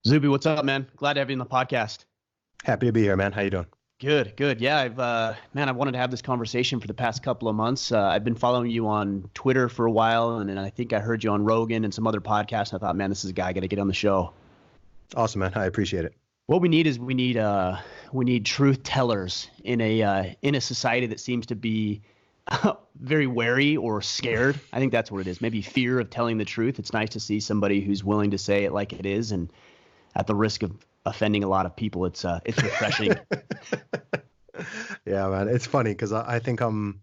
Zuby, what's up, man? Glad to have you on the podcast. Happy to be here, man. How you doing? Good, good. Yeah, I've wanted to have this conversation for the past couple of months. I've been following you on Twitter for a while, and then I think I heard you on Rogan and some other podcasts. And I thought, man, this is a guy I got to get on the show. Awesome, man. I appreciate it. What we need is we need truth tellers in a society that seems to be very wary or scared. I think that's what it is. Maybe fear of telling the truth. It's nice to see somebody who's willing to say it like it is, and at the risk of offending a lot of people, it's refreshing. Yeah, man. It's funny because I think I'm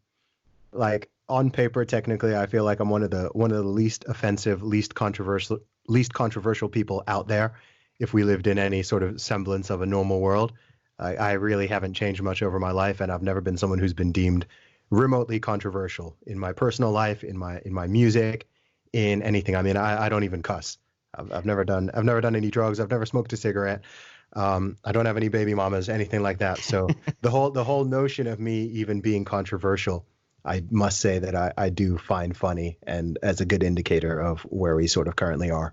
like on paper, technically, I feel like I'm one of the least offensive, least controversial people out there. If we lived in any sort of semblance of a normal world, I really haven't changed much over my life, and I've never been someone who's been deemed remotely controversial in my personal life, in my music, in anything. I mean, I don't even cuss. I've never done any drugs. I've never smoked a cigarette. I don't have any baby mamas, anything like that. So the whole notion of me even being controversial, I must say that I do find funny, and as a good indicator of where we sort of currently are.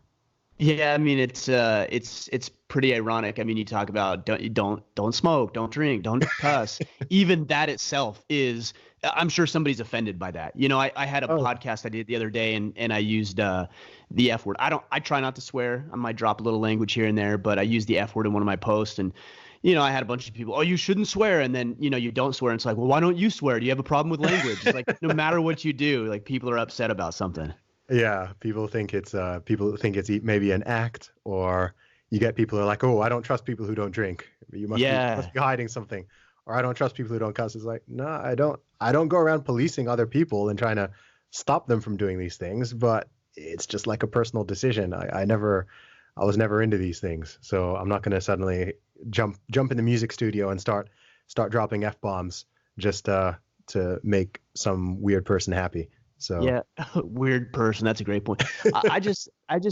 Yeah, I mean it's pretty ironic. I mean, you talk about don't smoke, don't drink, don't cuss. Even that itself is, I'm sure somebody's offended by that. You know, I had a podcast I did the other day, and I used the F word. I try not to swear. I might drop a little language here and there, but I used the F word in one of my posts, and you know, I had a bunch of people, oh, you shouldn't swear, and then you know you don't swear, and it's like, well, why don't you swear? Do you have a problem with language? It's like no matter what you do, like people are upset about something. Yeah, people think it's maybe an act, or you get people who are like, oh, I don't trust people who don't drink. You must be hiding something. Or I don't trust people who don't cuss. It's like, no, I don't go around policing other people and trying to stop them from doing these things, but it's just like a personal decision. I was never into these things. So I'm not going to suddenly jump in the music studio and start dropping F-bombs just to make some weird person happy. So yeah, weird person. That's a great point. I just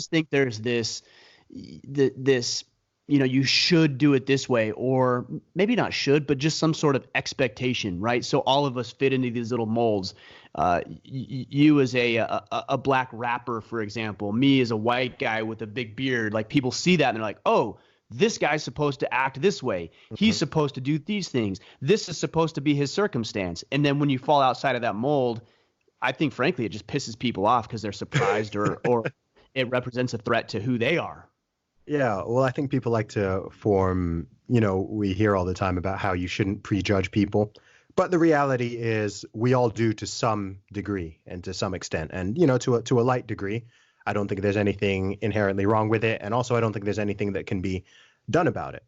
think there's this, you know, you should do it this way, or maybe not should, but just some sort of expectation, right? So all of us fit into these little molds. You as a black rapper, for example, me as a white guy with a big beard, like people see that and they're like, oh, this guy's supposed to act this way. He's supposed to do these things. This is supposed to be his circumstance. And then when you fall outside of that mold, I think, frankly, it just pisses people off because they're surprised or it represents a threat to who they are. Yeah, well, I think people like to form, you know, we hear all the time about how you shouldn't prejudge people. But the reality is we all do to some degree and to some extent. And, you know, to a light degree, I don't think there's anything inherently wrong with it. And also, I don't think there's anything that can be done about it.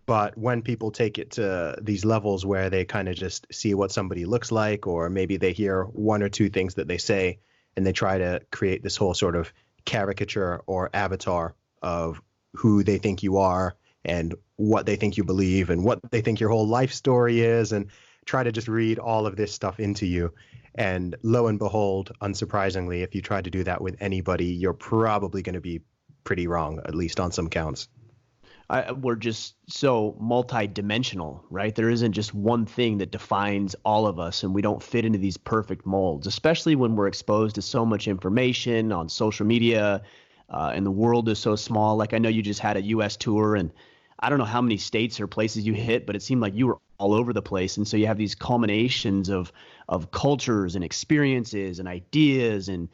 But when people take it to these levels where they kind of just see what somebody looks like, or maybe they hear one or two things that they say, and they try to create this whole sort of caricature or avatar of who they think you are and what they think you believe and what they think your whole life story is, and try to just read all of this stuff into you. And lo and behold, unsurprisingly, if you try to do that with anybody, you're probably going to be pretty wrong, at least on some counts. We're just so multi-dimensional, right? There isn't just one thing that defines all of us, and we don't fit into these perfect molds, especially when we're exposed to so much information on social media, and the world is so small. Like I know you just had a U.S. tour, and I don't know how many states or places you hit, but it seemed like you were all over the place. And so you have these culminations of cultures and experiences and ideas and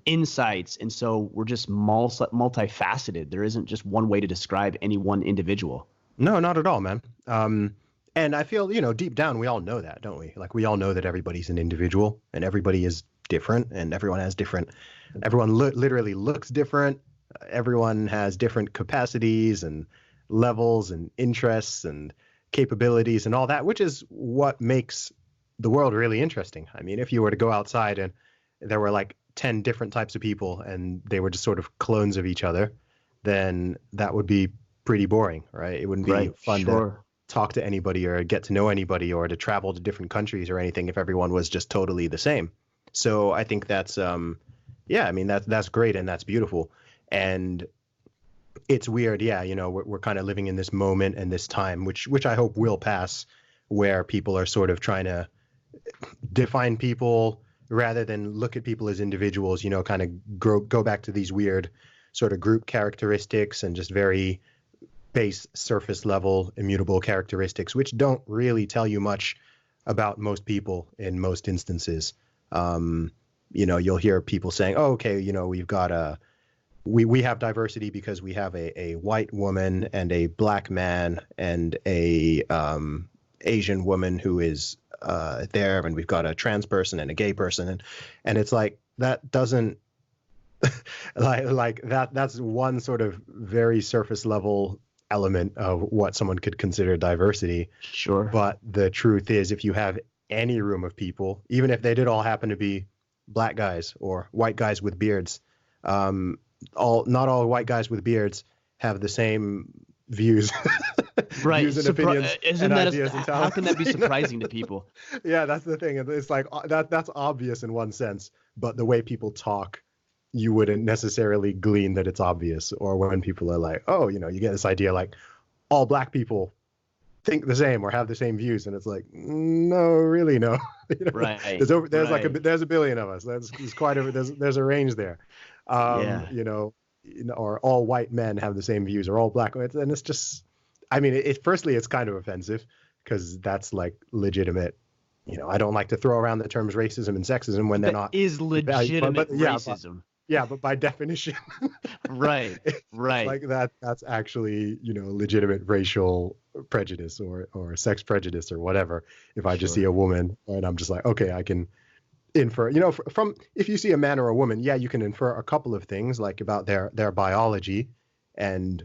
insights. And so we're just multifaceted. There isn't just one way to describe any one individual. No, not at all, man. And I feel, you know, deep down, we all know that, don't we? Like we all know that everybody's an individual and everybody is different, and everyone has different, everyone literally looks different. Everyone has different capacities and levels and interests and capabilities and all that, which is what makes the world really interesting. I mean, if you were to go outside and there were like 10 different types of people and they were just sort of clones of each other, then that would be pretty boring, right? It wouldn't be fun to talk to anybody or get to know anybody or to travel to different countries or anything if everyone was just totally the same. So I think that's, yeah, I mean, that's great and that's beautiful. And it's weird. Yeah. You know, we're kind of living in this moment and this time, which I hope will pass, where people are sort of trying to define people rather than look at people as individuals, you know, kind of go back to these weird sort of group characteristics and just very base surface level immutable characteristics, which don't really tell you much about most people in most instances. You'll hear people saying, oh, okay, we've got we have diversity because we have a white woman and a black man and a Asian woman who is there, and we've got a trans person and a gay person, and it's like that doesn't like that's one sort of very surface level element of what someone could consider diversity. Sure. But the truth is, if you have any room of people, even if they did all happen to be black guys or white guys with beards, not all white guys with beards have the same views. Right. Views and opinions and ideas and how can that be surprising to people? Yeah, that's the thing. It's like that's obvious in one sense, but the way people talk, you wouldn't necessarily glean that it's obvious. Or when people are like, oh, you get this idea like all black people think the same or have the same views, and it's like, no, really, no. Right. There's a billion of us. There's a range there. Or all white men have the same views, or all black, and it's just, I mean, firstly, it's kind of offensive because that's like legitimate. I don't like to throw around the terms racism and sexism when they're not. Is legitimate racism. But by definition, right. Like that's actually, legitimate racial prejudice or sex prejudice or whatever. If I just see a woman and I'm just like, okay, I can infer, from if you see a man or a woman, yeah, you can infer a couple of things like about their biology and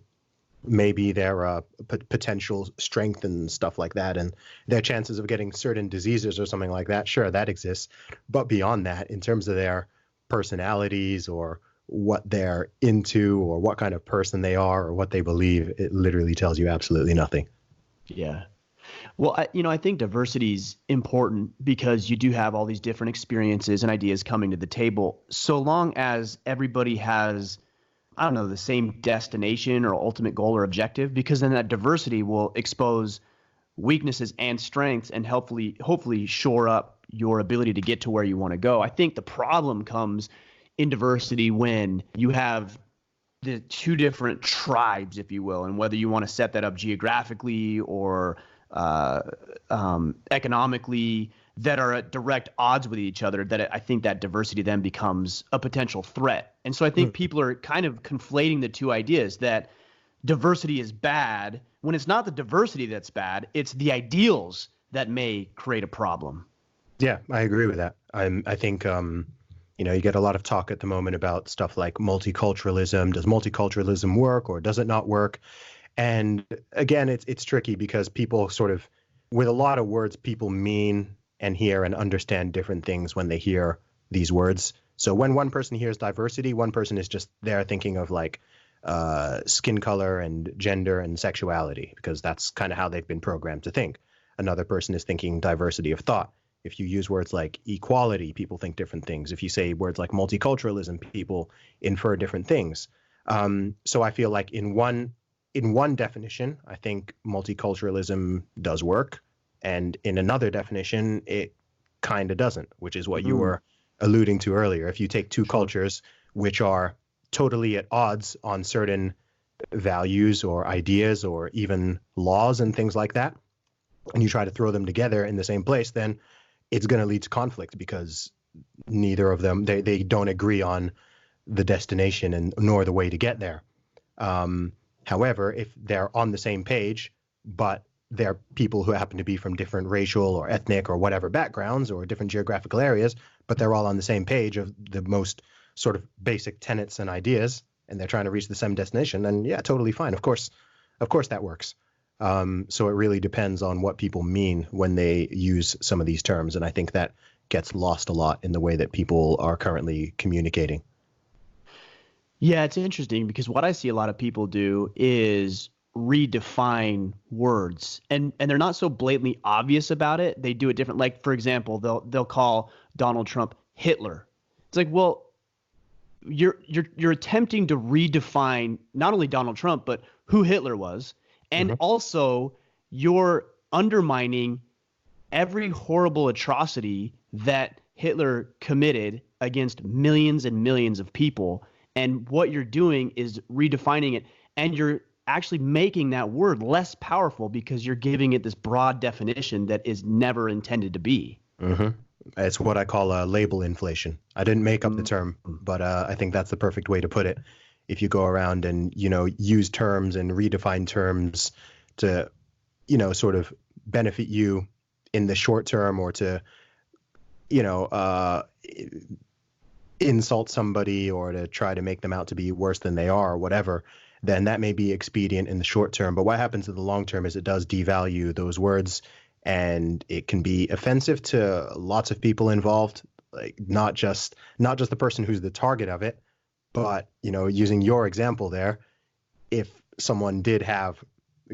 maybe their potential strength and stuff like that, and their chances of getting certain diseases or something like that. Sure, that exists. But beyond that, in terms of their personalities or what they're into or what kind of person they are or what they believe, it literally tells you absolutely nothing. Yeah. Well, I think diversity is important because you do have all these different experiences and ideas coming to the table. So long as everybody has, I don't know, the same destination or ultimate goal or objective, because then that diversity will expose weaknesses and strengths and hopefully shore up your ability to get to where you want to go. I think the problem comes in diversity when you have the two different tribes, if you will, and whether you want to set that up geographically or economically, that are at direct odds with each other, that I think that diversity then becomes a potential threat. And so I think people are kind of conflating the two ideas, that diversity is bad when it's not the diversity that's bad, it's the ideals that may create a problem. Yeah, I agree with that. I think, you get a lot of talk at the moment about stuff like multiculturalism. Does multiculturalism work or does it not work? And again, it's tricky because people sort of, with a lot of words, people mean and hear and understand different things when they hear these words. So when one person hears diversity, one person is just there thinking of like skin color and gender and sexuality, because that's kind of how they've been programmed to think. Another person is thinking diversity of thought. If you use words like equality, people think different things. If you say words like multiculturalism, people infer different things. So I feel like in one definition, I think multiculturalism does work. And in another definition, it kind of doesn't, which is what you were alluding to earlier. If you take two cultures which are totally at odds on certain values or ideas or even laws and things like that, and you try to throw them together in the same place, then it's going to lead to conflict because neither of them, they don't agree on the destination and nor the way to get there. However, if they're on the same page, but they're people who happen to be from different racial or ethnic or whatever backgrounds or different geographical areas, but they're all on the same page of the most sort of basic tenets and ideas, and they're trying to reach the same destination, then yeah, totally fine. Of course that works. So it really depends on what people mean when they use some of these terms. And I think that gets lost a lot in the way that people are currently communicating. Yeah, it's interesting because what I see a lot of people do is redefine words, and they're not so blatantly obvious about it. They do it different. Like, for example, they'll call Donald Trump Hitler. It's like, well, you're attempting to redefine not only Donald Trump, but who Hitler was. And also, you're undermining every horrible atrocity that Hitler committed against millions and millions of people. And what you're doing is redefining it. And you're actually making that word less powerful because you're giving it this broad definition that is never intended to be. Mm-hmm. It's what I call label inflation. I didn't make up the term, but I think that's the perfect way to put it. If you go around and, use terms and redefine terms to, sort of benefit you in the short term, or to, insult somebody or to try to make them out to be worse than they are or whatever, then that may be expedient in the short term. But what happens in the long term is it does devalue those words, and it can be offensive to lots of people involved, like not just the person who's the target of it, but, using your example there, if someone did have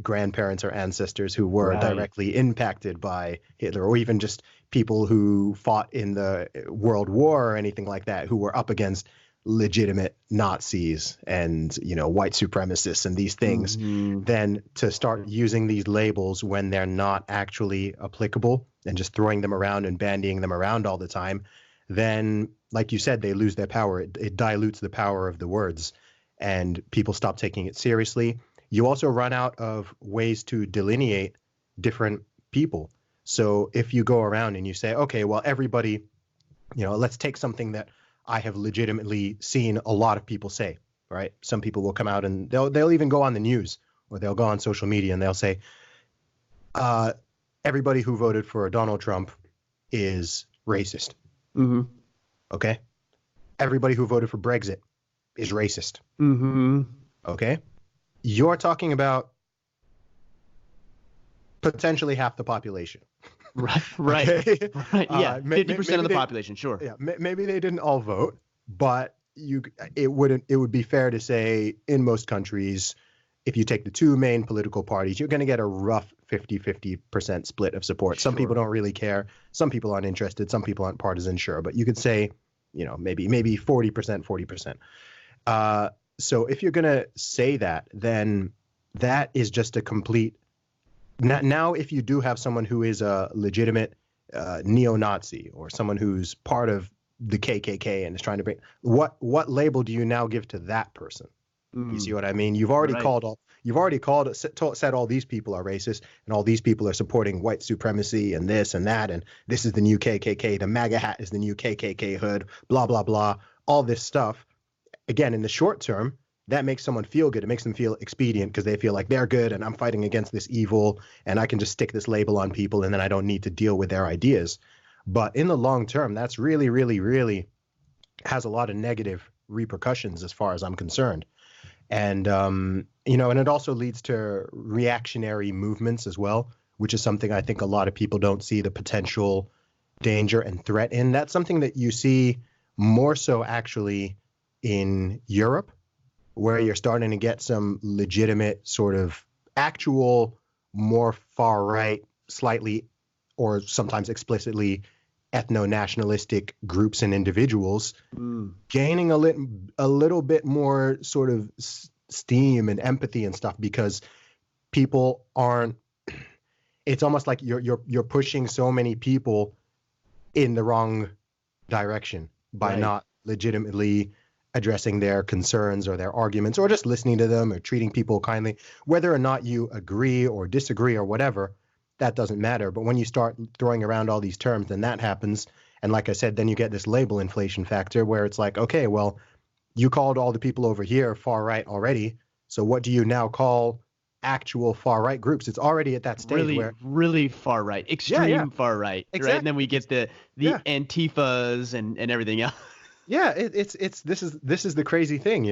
grandparents or ancestors who were directly impacted by Hitler, or even just people who fought in the World War or anything like that, who were up against legitimate Nazis and, white supremacists and these things, then to start using these labels when they're not actually applicable and just throwing them around and bandying them around all the time, then, like you said, they lose their power. It dilutes the power of the words, and people stop taking it seriously. You also run out of ways to delineate different people. So if you go around and you say, okay, well, everybody, let's take something that I have legitimately seen a lot of people say, right? Some people will come out and they'll even go on the news, or they'll go on social media and they'll say, everybody who voted for Donald Trump is racist. Mm-hmm. Okay. Everybody who voted for Brexit is racist. Mm-hmm. Okay. You're talking about potentially half the population. Right. Okay? Right. Yeah. 50% of the population. Sure. Yeah. Maybe they didn't all vote, but it would be fair to say in most countries, if you take the two main political parties, you're going to get a rough 50% split of support. Some people don't really care. Some people aren't interested. Some people aren't partisan, sure. But you could say, maybe 40%. So if you're going to say that, then that is just a complete. Now, if you do have someone who is a legitimate neo-Nazi, or someone who's part of the KKK and is trying to bring, what label do you now give to that person? You see what I mean? You've already said all these people are racist, and all these people are supporting white supremacy and this and that, and this is the new KKK. The MAGA hat is the new KKK hood. Blah blah blah. All this stuff. Again, in the short term, that makes someone feel good. It makes them feel expedient because they feel like they're good and I'm fighting against this evil, and I can just stick this label on people and then I don't need to deal with their ideas. But in the long term, that's really, really, really has a lot of negative repercussions as far as I'm concerned. And, and it also leads to reactionary movements as well, which is something I think a lot of people don't see the potential danger and threat in. That's something that you see more so actually in Europe, where you're starting to get some legitimate sort of actual more far right, slightly or sometimes explicitly ethno-nationalistic groups and individuals gaining a little bit more sort of steam and empathy and stuff, because people aren't. It's almost like you're pushing so many people in the wrong direction by not legitimately addressing their concerns or their arguments, or just listening to them or treating people kindly. Whether or not you agree or disagree or whatever, that doesn't matter. But when you start throwing around all these terms, then that happens. And like I said, then you get this label inflation factor where it's like, okay, well, you called all the people over here far right already. So what do you now call actual far right groups? It's already at that stage really far right, extreme far right, exactly. Right? And then we get the Antifas and everything else. Yeah, this is the crazy thing,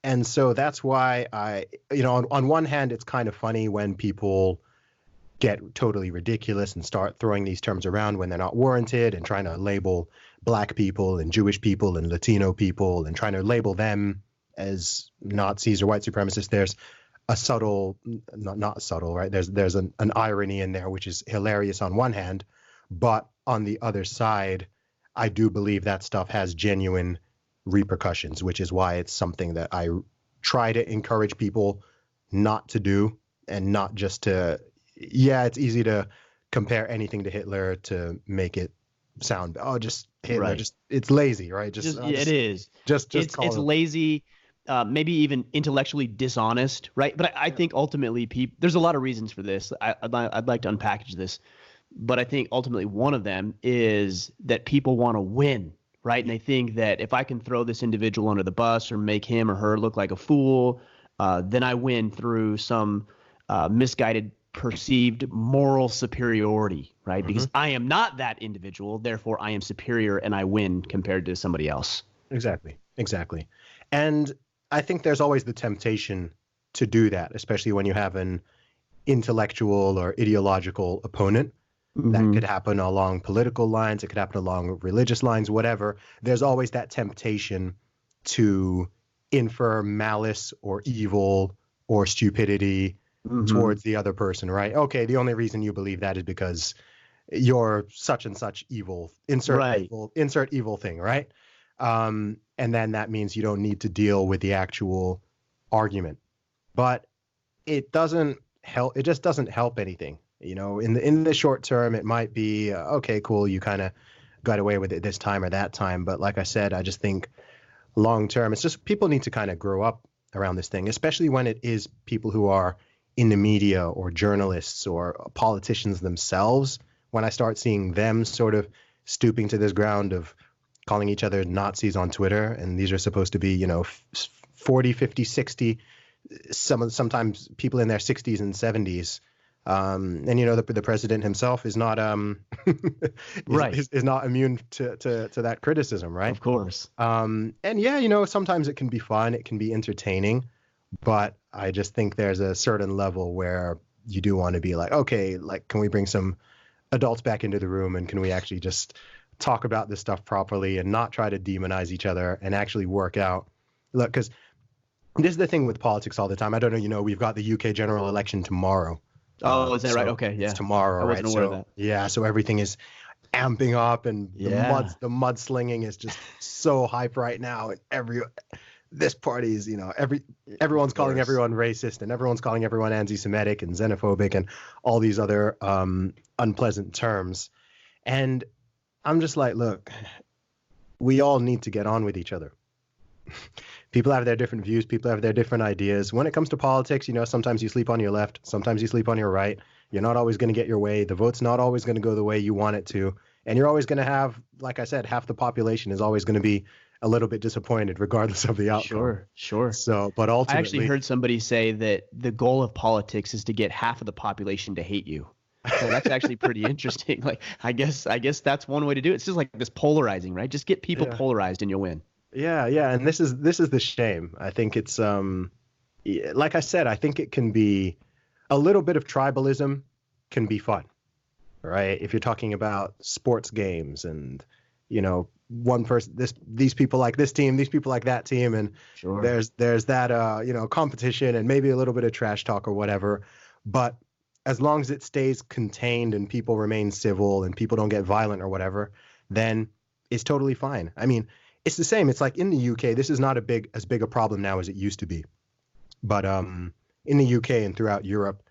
and so that's why on one hand, it's kind of funny when people get totally ridiculous and start throwing these terms around when they're not warranted, and trying to label Black people and Jewish people and Latino people and trying to label them as Nazis or white supremacists. There's a subtle, not subtle, right? There's an irony in there, which is hilarious on one hand, but on the other side, I do believe that stuff has genuine repercussions, which is why it's something that I try to encourage people not to do, and not just to, it's easy to compare anything to Hitler to make it sound, just Hitler, just it's lazy, right? It is. It's lazy. maybe even intellectually dishonest, right? But I think ultimately, there's a lot of reasons for this. I'd like to unpackage this, but I think ultimately one of them is that people want to win, right? And they think that if I can throw this individual under the bus or make him or her look like a fool, then I win through some misguided perceived moral superiority, right? Because I am not that individual, therefore I am superior and I win compared to somebody else. Exactly. And I think there's always the temptation to do that, especially when you have an intellectual or ideological opponent. That could happen along political lines. It could happen along religious lines, whatever. There's always that temptation to infer malice or evil or stupidity towards the other person, right? Okay, the only reason you believe that is because you're such and such evil. Insert evil thing, right? And then that means you don't need to deal with the actual argument. But it doesn't help. It just doesn't help anything. You know, in the short term, it might be, okay, cool, you kind of got away with it this time or that time. But like I said, I just think long term, it's just people need to kind of grow up around this thing, especially when it is people who are in the media or journalists or politicians themselves. When I start seeing them sort of stooping to this ground of calling each other Nazis on Twitter, and these are supposed to be, you know, 40, 50, 60, sometimes people in their 60s and 70s. And you know, the president himself is not is not immune to that criticism, right? Of course. And yeah, you know, sometimes it can be fun, it can be entertaining, but I just think there's a certain level where you do want to be like, okay, like, can we bring some adults back into the room, and can we actually just talk about this stuff properly and not try to demonize each other and actually work out? Look, because this is the thing with politics all the time. I don't know, you know, we've got the UK general election tomorrow. Oh, is that right? Okay, yeah. It's tomorrow, I wasn't aware of that. Yeah, so everything is amping up, and the mudslinging is just so hype right now. And this party is, you know, everyone's calling everyone racist, and everyone's calling everyone anti-Semitic and xenophobic and all these other unpleasant terms. And I'm just like, look, we all need to get on with each other. People have their different views. People have their different ideas. When it comes to politics, you know, sometimes you sleep on your left. Sometimes you sleep on your right. You're not always going to get your way. The vote's not always going to go the way you want it to. And you're always going to have, like I said, half the population is always going to be a little bit disappointed regardless of the outcome. Sure. So, but ultimately, I actually heard somebody say that the goal of politics is to get half of the population to hate you. So that's actually pretty interesting. Like, I guess that's one way to do it. It's just like this polarizing, right? Just get people polarized and you'll win. Yeah. And this is the shame. I think it's like I said, I think it can be a little bit of tribalism can be fun, right? If you're talking about sports games and, you know, one person, these people like this team, these people like that team, and there's that you know, competition and maybe a little bit of trash talk or whatever. But as long as it stays contained and people remain civil and people don't get violent or whatever, then it's totally fine. I mean, it's the same. It's like in the UK, this is not as big a problem now as it used to be. But in the UK and throughout Europe,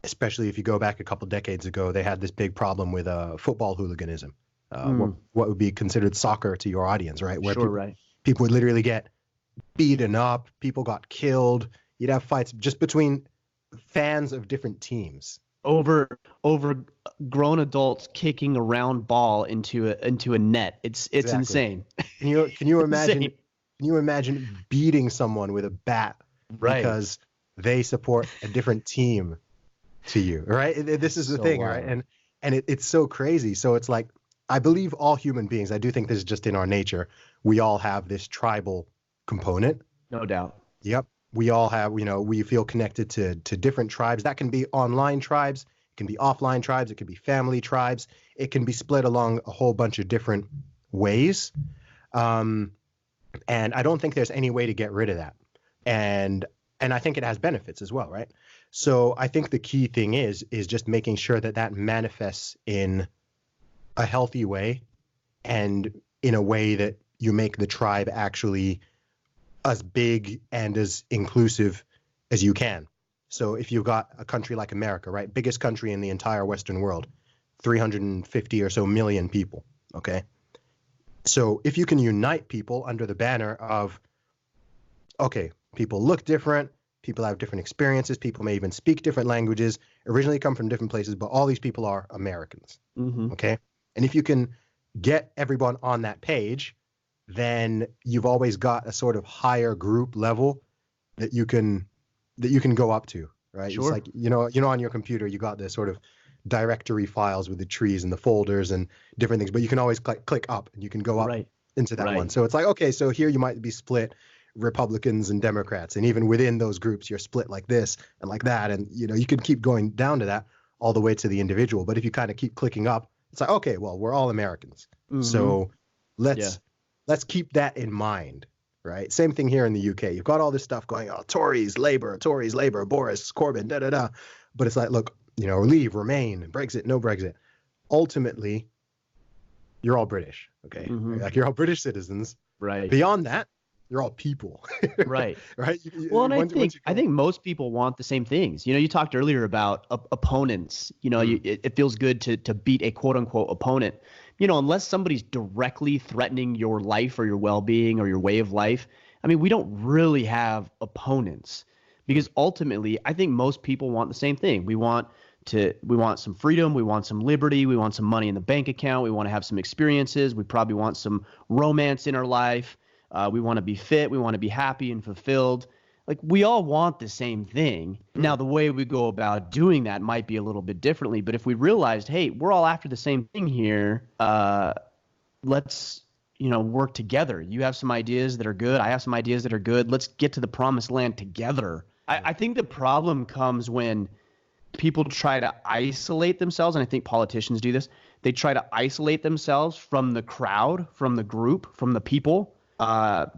especially if you go back a couple decades ago, they had this big problem with football hooliganism, what would be considered soccer to your audience, right? Where people would literally get beaten up, people got killed. You'd have fights just between fans of different teams over grown adults kicking a round ball into a net. It's insane. Can you imagine? Can you imagine beating someone with a bat because they support a different team to you, right? This is the thing, wild. Right? And it's so crazy. So it's like, I believe all human beings, I do think this is just in our nature, we all have this tribal component. No doubt. Yep. We all have, you know, we feel connected to different tribes. That can be online tribes, it can be offline tribes, it can be family tribes. It can be split along a whole bunch of different ways. And I don't think there's any way to get rid of that. And I think it has benefits as well, right? So I think the key thing is just making sure that manifests in a healthy way and in a way that you make the tribe actually as big and as inclusive as you can. So if you've got a country like America, right? Biggest country in the entire Western world, 350 or so million people, okay? So if you can unite people under the banner of okay, people look different, people have different experiences, people may even speak different languages, originally come from different places, but all these people are Americans. Mm-hmm. Okay. And if you can get everyone on that page, then you've always got a sort of higher group level that you can go up to, right? Sure. It's like, on your computer, you got the sort of directory files with the trees and the folders and different things, but you can always click up and you can go up into that one. So it's like, okay, so here you might be split Republicans and Democrats, and even within those groups, you're split like this and like that. And, you can keep going down to that all the way to the individual. But if you kind of keep clicking up, it's like, okay, well, we're all Americans. Mm-hmm. So let's keep that in mind, right? Same thing here in the UK. You've got all this stuff going on, Tories, Labour, Boris, Corbyn, da-da-da. But it's like, look, leave, remain, Brexit, no Brexit. Ultimately, you're all British, okay? Mm-hmm. Like, you're all British citizens. Right. Beyond that, you're all people. Right. Right. Well, and I think most people want the same things. You talked earlier about opponents. It feels good to beat a quote unquote opponent. Unless somebody's directly threatening your life or your well-being or your way of life. I mean, we don't really have opponents, because ultimately, I think most people want the same thing. We want some freedom. We want some liberty. We want some money in the bank account. We want to have some experiences. We probably want some romance in our life. We want to be fit. We want to be happy and fulfilled. Like, we all want the same thing. Now, the way we go about doing that might be a little bit differently. But if we realized, hey, we're all after the same thing here, let's, work together. You have some ideas that are good. I have some ideas that are good. Let's get to the promised land together. I think the problem comes when people try to isolate themselves, and I think politicians do this. They try to isolate themselves from the crowd, from the group, from the people,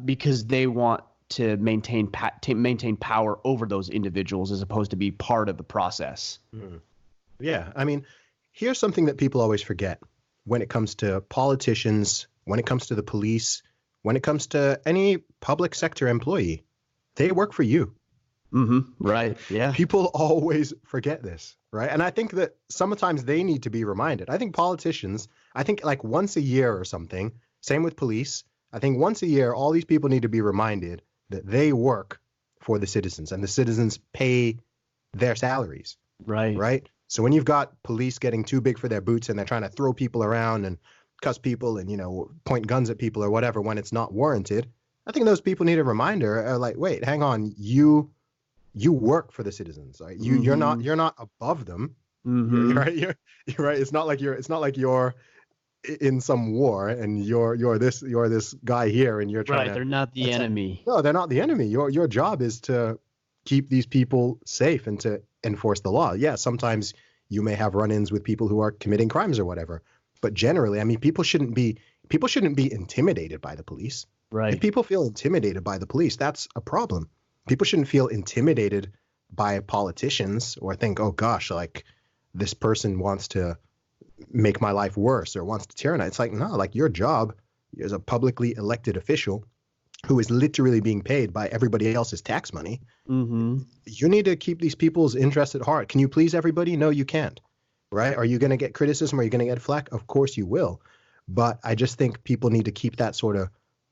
because they want to maintain power over those individuals as opposed to be part of the process. Yeah, I mean, here's something that people always forget when it comes to politicians, when it comes to the police, when it comes to any public sector employee. They work for you. Mm-hmm. Right. Yeah. People always forget this, right? And I think that sometimes they need to be reminded. I think politicians, like once a year or something, same with police. I think once a year, all these people need to be reminded that they work for the citizens and the citizens pay their salaries. Right. Right. So when you've got police getting too big for their boots and they're trying to throw people around and cuss people and, point guns at people or whatever when it's not warranted, I think those people need a reminder, like, wait, hang on, you work for the citizens. Right? You're not above them. Mm-hmm. You're right. It's not like you're in some war and you're this guy here and you're trying to. They're not the enemy. No, they're not the enemy. Your job is to keep these people safe and to enforce the law. Yeah, sometimes you may have run-ins with people who are committing crimes or whatever, but generally, I mean, people shouldn't be intimidated by the police. Right. If people feel intimidated by the police, that's a problem. People shouldn't feel intimidated by politicians or think, oh gosh, like this person wants to make my life worse or wants to tyrannize. It's like, no, like your job as a publicly elected official who is literally being paid by everybody else's tax money. Mm-hmm. You need to keep these people's interests at heart. Can you please everybody? No, you can't. Right? Are you going to get criticism? Are you going to get flack? Of course you will. But I just think people need to keep that sort of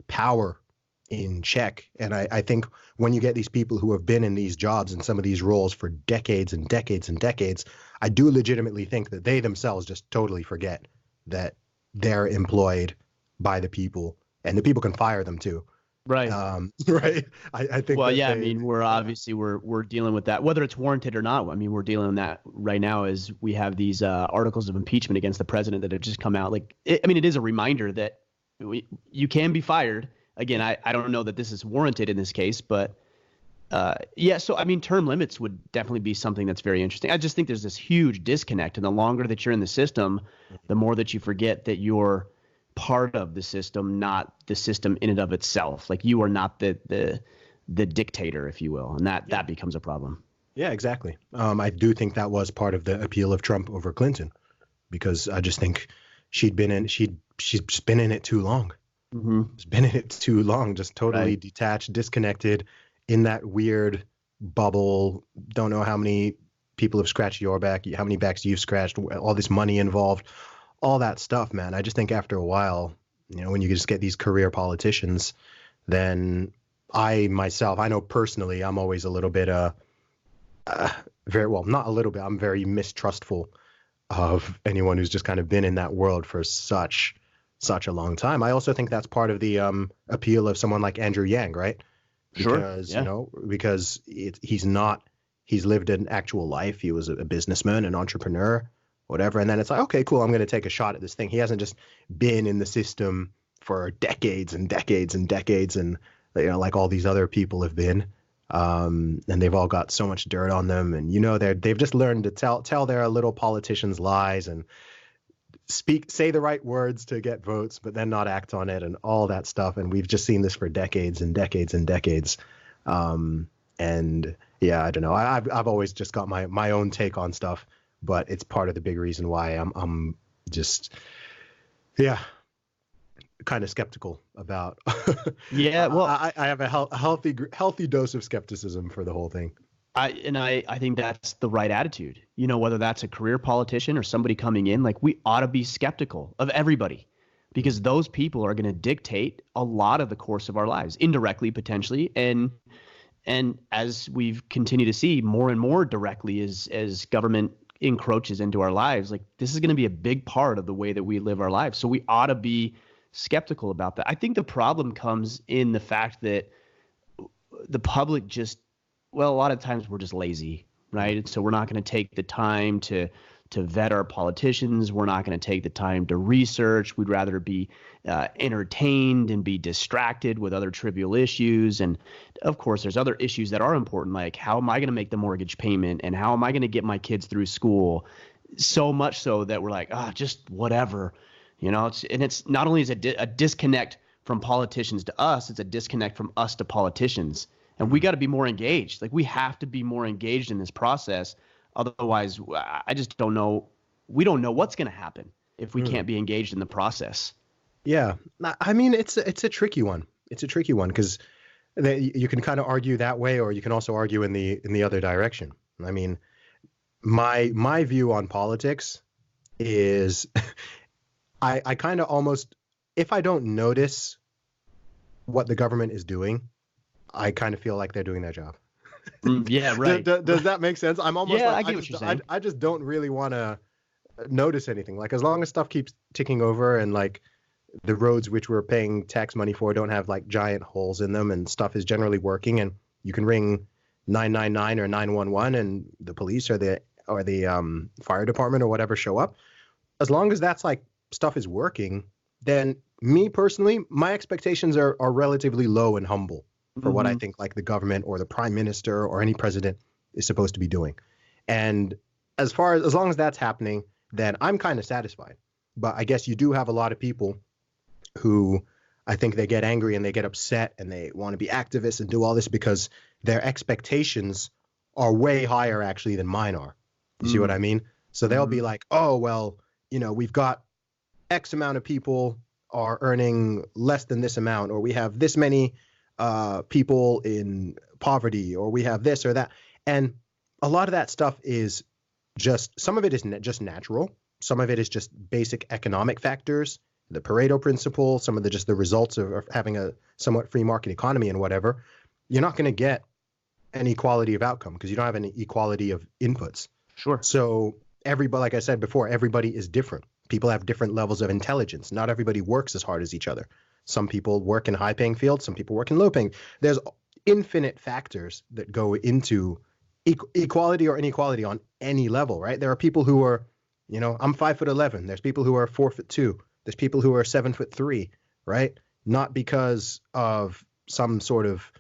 power in check. And I think when you get these people who have been in these jobs and some of these roles for decades and decades and decades, I do legitimately think that they themselves just totally forget that they're employed by the people and the people can fire them too. Right. Right. I think. Well, yeah. I mean, we're dealing with that, whether it's warranted or not. I mean, we're dealing with that right now as we have these articles of impeachment against the president that have just come out. Like, it is a reminder that you can be fired. Again, I don't know that this is warranted in this case, but yeah. So, I mean, term limits would definitely be something that's very interesting. I just think there's this huge disconnect. And the longer that you're in the system, the more that you forget that you're part of the system, not the system in and of itself. Like, you are not the dictator, if you will. And that becomes a problem. Yeah, exactly. I do think that was part of the appeal of Trump over Clinton, because I just think she's been in it too long. Mm-hmm. She's been in it too long, just totally detached, disconnected, in that weird bubble. Don't know how many people have scratched your back, how many backs you've scratched, all this money involved, all that stuff, man. I just think after a while, when you just get these career politicians, then I myself, I know personally, I'm always a little bit very well, not a little bit. I'm very mistrustful of anyone who's just kind of been in that world for such a long time. I also think that's part of the appeal of someone like Andrew Yang, right? Because Sure, yeah. because he's lived an actual life. He was a businessman, an entrepreneur, whatever. And then it's like, okay, cool, I'm going to take a shot at this thing. He hasn't just been in the system for decades and decades and decades, and like all these other people have been. And they've all got so much dirt on them, and they've just learned to tell their little politicians lies and say the right words to get votes, but then not act on it and all that stuff. And we've just seen this for decades and decades and decades. And yeah, I don't know. I've always just got my own take on stuff, but it's part of the big reason why I'm just kind of skeptical about. Yeah, well, I have a healthy dose of skepticism for the whole thing. I think that's the right attitude. Whether that's a career politician or somebody coming in, like, we ought to be skeptical of everybody, because those people are going to dictate a lot of the course of our lives, indirectly, potentially, and as we've continued to see more and more directly as government encroaches into our lives, like, this is going to be a big part of the way that we live our lives. So we ought to be skeptical about that. I think the problem comes in the fact that the public a lot of times we're just lazy, right? And so we're not going to take the time to vet our politicians. We're not going to take the time to research. We'd rather be entertained and be distracted with other trivial issues. And of course, there's other issues that are important, like, how am I going to make the mortgage payment, and how am I going to get my kids through school? So much so that we're like, just whatever, it's not only is it a disconnect from politicians to us, it's a disconnect from us to politicians. And we got to be more engaged. Like, we have to be more engaged in this process. Otherwise, I just don't know. We don't know what's going to happen if we can't be engaged in the process. Yeah. I mean, it's a tricky one. It's a tricky one because you can kind of argue that way, or you can also argue in the other direction. I mean, my view on politics is I kind of almost, if I don't notice what the government is doing, I kind of feel like they're doing their job. Yeah, right. Does that make sense? I'm almost I get what you're saying. I just don't really want to notice anything. Like, as long as stuff keeps ticking over, and like the roads which we're paying tax money for don't have like giant holes in them, and stuff is generally working, and you can ring 999 or 911 and the police or the fire department or whatever show up. As long as that's like stuff is working, then me personally, my expectations are relatively low and humble for what I think like the government or the prime minister or any president is supposed to be doing. And as long as that's happening, then I'm kind of satisfied. But I guess you do have a lot of people who I think they get angry and they get upset and they want to be activists and do all this because their expectations are way higher actually than mine are. You see what I mean? So they'll be like, oh, well, we've got X amount of people are earning less than this amount, or we have this many people in poverty, or we have this or that. And a lot of that stuff is just, some of it is just natural. Some of it is just basic economic factors, the Pareto principle, some of the results of having a somewhat free market economy and whatever. You're not going to get an equality of outcome because you don't have any equality of inputs. Sure. So everybody, like I said before, everybody is different. People have different levels of intelligence. Not everybody works as hard as each other. Some people work in high-paying fields. Some people work in low-paying. There's infinite factors that go into equality or inequality on any level, right? There are people who are, I'm 5'11". There's people who are 4'2". There's people who are 7'3", right? Not because of some sort of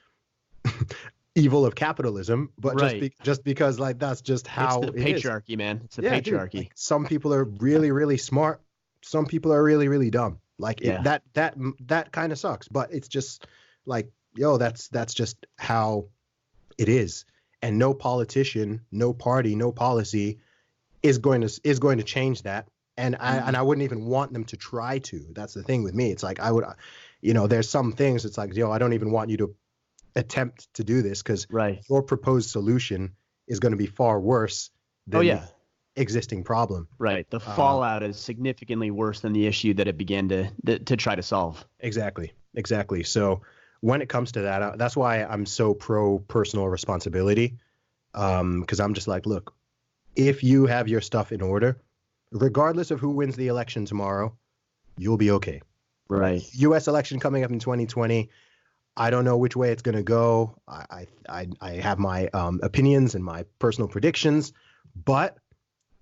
evil of capitalism, but right. just because like that's just how it's the patriarchy, man. It's the patriarchy. Dude, like, some people are really, really smart. Some people are really, really dumb. Like that kind of sucks, but it's just like, that's just how it is. And no politician, no party, no policy is going to change that. And I wouldn't even want them to try to. That's the thing with me. It's like I would, there's some things. It's like, I don't even want you to attempt to do this because your proposed solution is going to be far worse than the existing problem. Right. The fallout is significantly worse than the issue that it began to try to solve. Exactly. So when it comes to that, that's why I'm so pro personal responsibility. Because I'm just like, look, if you have your stuff in order, regardless of who wins the election tomorrow, you'll be okay. Right. U.S. election coming up in 2020. I don't know which way it's going to go. I have my opinions and my personal predictions. But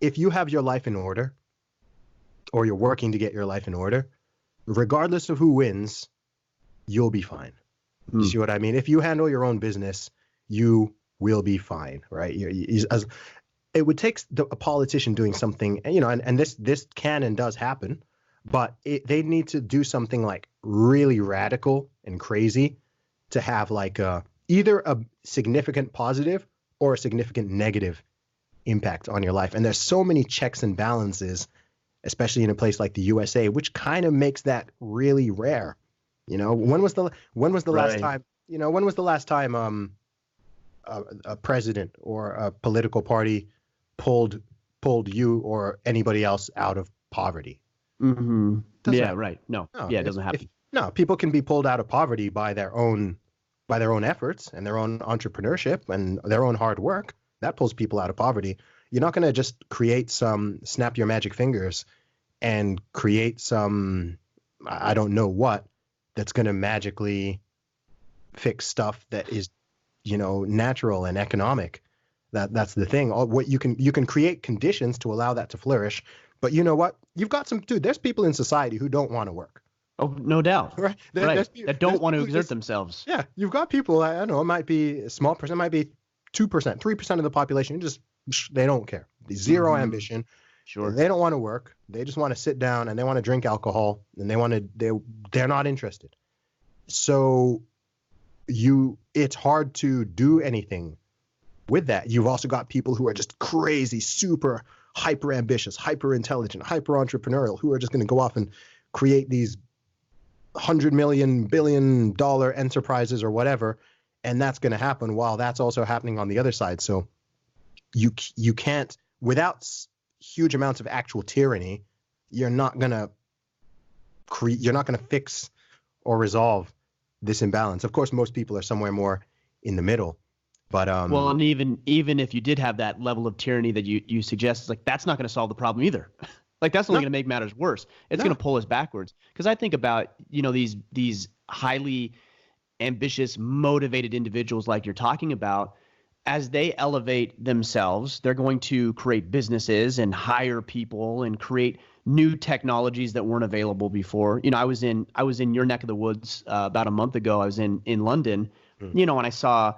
if you have your life in order, or you're working to get your life in order, regardless of who wins, you'll be fine. You see what I mean? If you handle your own business, you will be fine, right? It would take a politician doing something, and this can and does happen, but they need to do something like really radical and crazy to have like either a significant positive or a significant negative impact on your life. And there's so many checks and balances, especially in a place like the USA, which kind of makes that really rare. When was the last time? When was the last time a president or a political party pulled you or anybody else out of poverty? Mm-hmm. Yeah, right. No, it doesn't happen. No, people can be pulled out of poverty by their own efforts and their own entrepreneurship and their own hard work. That pulls people out of poverty. You're not going to just snap your magic fingers and create some, I don't know what, that's going to magically fix stuff that is, natural and economic. That's the thing. What you can create conditions to allow that to flourish. But you know what? You've got there's people in society who don't want to work. Oh, no doubt. Right. That don't want to exert themselves. Yeah. You've got people, I don't know, it might be a small percent, it might be 2%, 3% of the population, they don't care. Zero ambition. Sure. They don't want to work. They just want to sit down and they want to drink alcohol and they're not interested. So it's hard to do anything with that. You've also got people who are just crazy, super hyper ambitious, hyper intelligent, hyper entrepreneurial, who are just going to go off and create these $100 million, $1 billion enterprises or whatever. And that's going to happen while that's also happening on the other side. So you can't, without huge amounts of actual tyranny, you're not going to fix or resolve this imbalance. Of course, most people are somewhere more in the middle. But well, and even if you did have that level of tyranny that you suggest, it's like that's not going to solve the problem either. Like that's only going to make matters worse. It's going to pull us backwards. Because I think about these highly ambitious, motivated individuals like you're talking about. As they elevate themselves, they're going to create businesses and hire people and create new technologies that weren't available before. I was in your neck of the woods about a month ago. I was in London, and I saw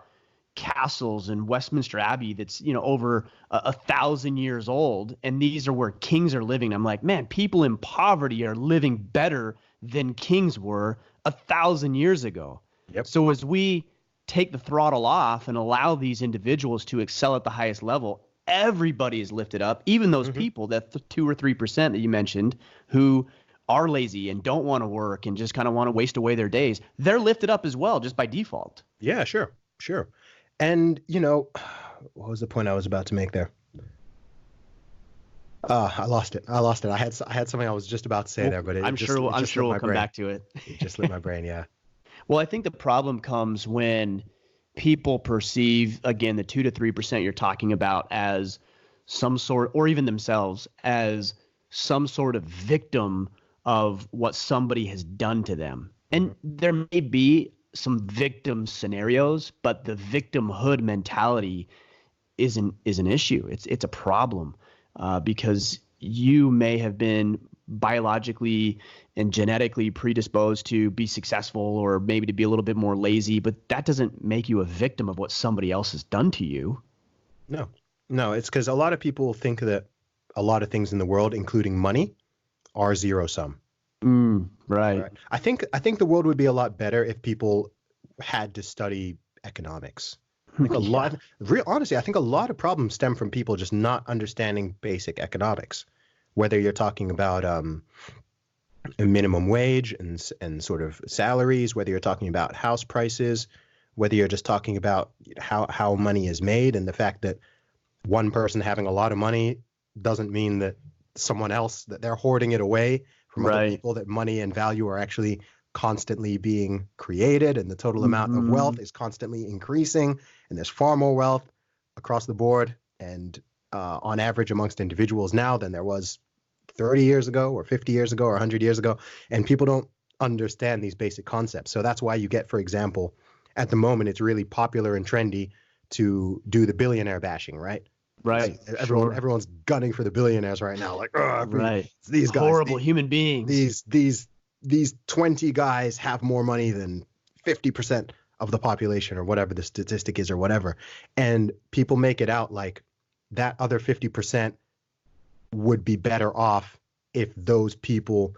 castles in Westminster Abbey that's over 1,000 years old, and these are where kings are living. I'm like, man, people in poverty are living better than kings were 1,000 years ago. Yep. So as we take the throttle off and allow these individuals to excel at the highest level, everybody is lifted up, even those people, that 2 or 3% that you mentioned, who are lazy and don't want to work and just kind of want to waste away their days. They're lifted up as well, just by default. Yeah, sure. And, what was the point I was about to make there? I lost it. I had something I was just about to say there, but I'm sure we'll come back to it. It just slipped my brain, yeah. Well, I think the problem comes when people perceive, again, the 2 to 3% you're talking about as some sort, or even themselves, as some sort of victim of what somebody has done to them. And there may be some victim scenarios, but the victimhood mentality is an issue. It's a problem because you may have been biologically and genetically predisposed to be successful or maybe to be a little bit more lazy, but that doesn't make you a victim of what somebody else has done to you. No, it's because a lot of people think that a lot of things in the world, including money, are zero sum. Right. I think the world would be a lot better if people had to study economics. Honestly, I think a lot of problems stem from people just not understanding basic economics. Whether you're talking about a minimum wage and sort of salaries, whether you're talking about house prices, whether you're just talking about how money is made and the fact that one person having a lot of money doesn't mean that someone else, that they're hoarding it away from other people, that money and value are actually constantly being created, and the total amount of wealth is constantly increasing, and there's far more wealth across the board and on average amongst individuals now than there was 30 years ago or 50 years ago or 100 years ago. And people don't understand these basic concepts. So that's why you get, for example, at the moment, it's really popular and trendy to do the billionaire bashing, right? Right. Like, everyone's gunning for the billionaires right now. Like, right. These guys, horrible human beings. These 20 guys have more money than 50% of the population or whatever the statistic is or whatever. And people make it out like that other 50% would be better off if those people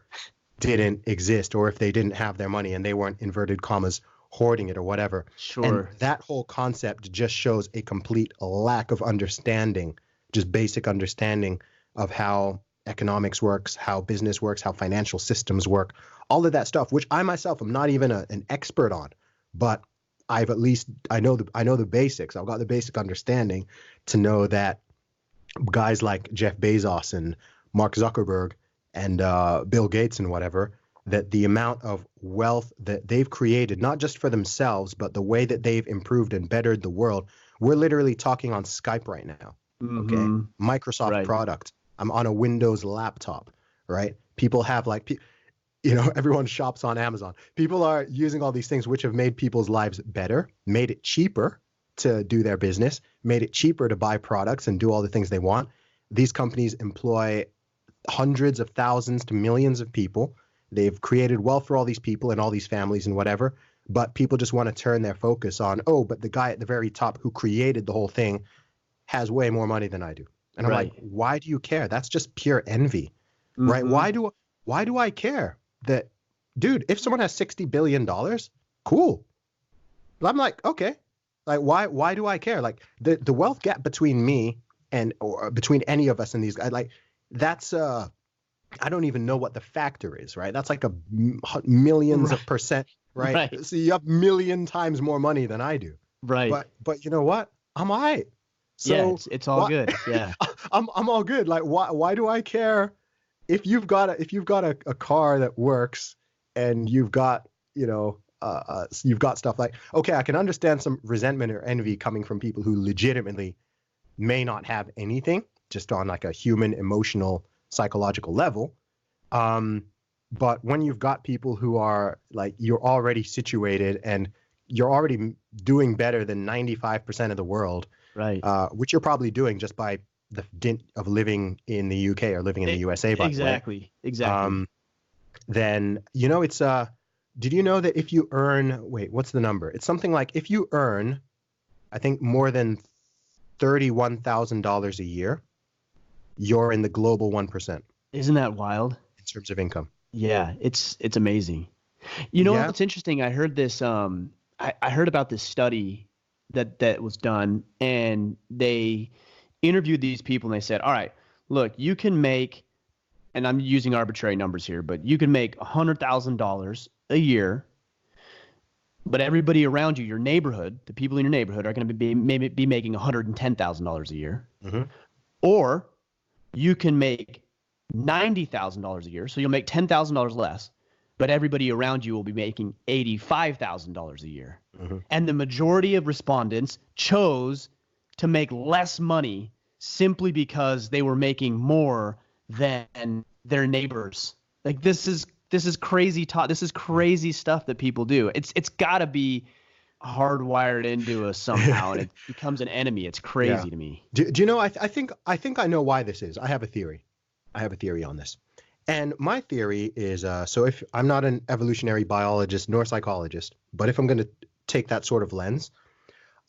didn't exist, or if they didn't have their money and they weren't, inverted commas, hoarding it or whatever. Sure. And that whole concept just shows a complete lack of understanding, just basic understanding of how economics works, how business works, how financial systems work, all of that stuff, which I myself am not even an expert on, but I know the basics. I've got the basic understanding to know that guys like Jeff Bezos and Mark Zuckerberg and Bill Gates and whatever, that the amount of wealth that they've created, not just for themselves, but the way that they've improved and bettered the world. We're literally talking on Skype right now. Okay. Microsoft product. I'm on a Windows laptop, right? People have everyone shops on Amazon. People are using all these things which have made people's lives better, made it cheaper to do their business, made it cheaper to buy products and do all the things they want. These companies employ hundreds of thousands to millions of people. They've created wealth for all these people and all these families and whatever, but people just want to turn their focus on, but the guy at the very top who created the whole thing has way more money than I do. And I'm like, why do you care? That's just pure envy, right? Why do I care that, dude, if someone has $60 billion, cool. I'm like, okay, like, why do I care? Like the wealth gap between me or between any of us and these guys, like that's, I don't even know what the factor is, right? That's like millions of percent, right? So you have million times more money than I do. Right. But you know what? I'm all right. So yeah, it's all good. Yeah. I'm all good. Like why do I care if you've got a car that works and you've got, you've got stuff like, okay, I can understand some resentment or envy coming from people who legitimately may not have anything, just on like a human, emotional, psychological level. But when you've got people who are like, you're already situated and you're already doing better than 95% of the world, right? Which you're probably doing just by the dint of living in the UK or living in the USA, by exactly. Then, it's, did you know that if you earn, what's the number? It's something like if you earn, I think, more than $31,000 a year, you're in the global 1%. Isn't that wild? In terms of income. Yeah, it's amazing. What's interesting? I heard this. I heard about this study that was done, and they interviewed these people, and they said, all right, look, you can make, and I'm using arbitrary numbers here, but you can make $100,000 a year, but everybody around you, your neighborhood, the people in your neighborhood are going to be making $110,000 a year. Mm-hmm. Or you can make $90,000 a year, so you'll make $10,000 less, but everybody around you will be making $85,000 a year. Mm-hmm. And the majority of respondents chose to make less money simply because they were making more than their neighbors. Like this is crazy talk. This is crazy stuff that people do. It's got to be hardwired into us somehow, and it becomes an enemy. It's crazy to me. Do you know? I think I know why this is. I have a theory on this, and my theory is so if I'm not an evolutionary biologist nor psychologist, but if I'm going to take that sort of lens,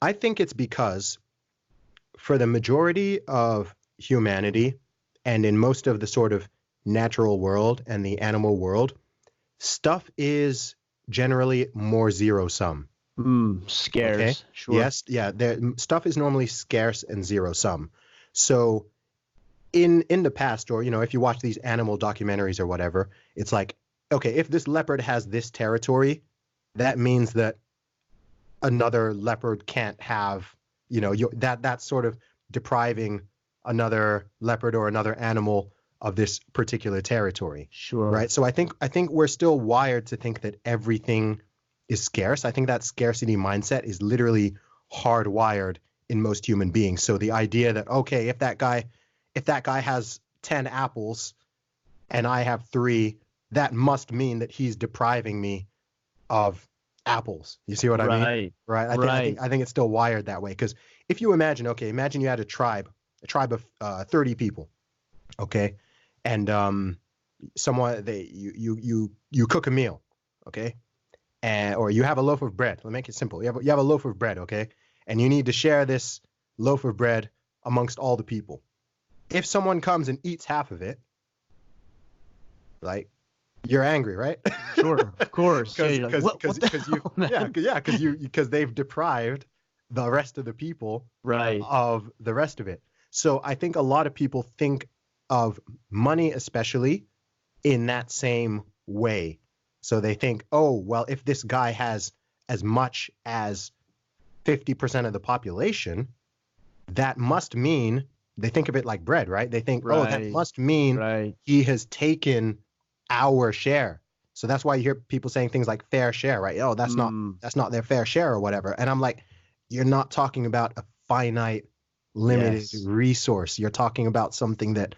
I think it's because for the majority of humanity and in most of the sort of natural world and the animal world, stuff is generally more zero sum. Scarce. Okay? Sure. Yes. Yeah. Stuff is normally scarce and zero sum. So in the past, or, if you watch these animal documentaries or whatever, it's like, okay, if this leopard has this territory, that means that another leopard can't have, that's sort of depriving another leopard or another animal of this particular territory. Sure. Right. So I think we're still wired to think that everything is scarce. I think that scarcity mindset is literally hardwired in most human beings. So the idea that, okay, if that guy has 10 apples and I have 3, that must mean that he's depriving me of apples. You see what I mean? Right. I think it's still wired that way. Because if you imagine you had a tribe of 30 people, okay, and you cook a meal, okay, or you have a loaf of bread. Let's make it simple. You have a loaf of bread, okay, and you need to share this loaf of bread amongst all the people. If someone comes and eats half of it, like, you're angry, right? Sure, of course. Because they've deprived the rest of the people of the rest of it. So I think a lot of people think of money, especially, in that same way. So they think, oh, well, if this guy has as much as 50% of the population, that must mean, they think of it like bread, right? They think, oh, that must mean he has taken our share. So that's why you hear people saying things like fair share, right? Oh, that's not their fair share or whatever. And I'm like, you're not talking about a finite, limited resource. You're talking about something that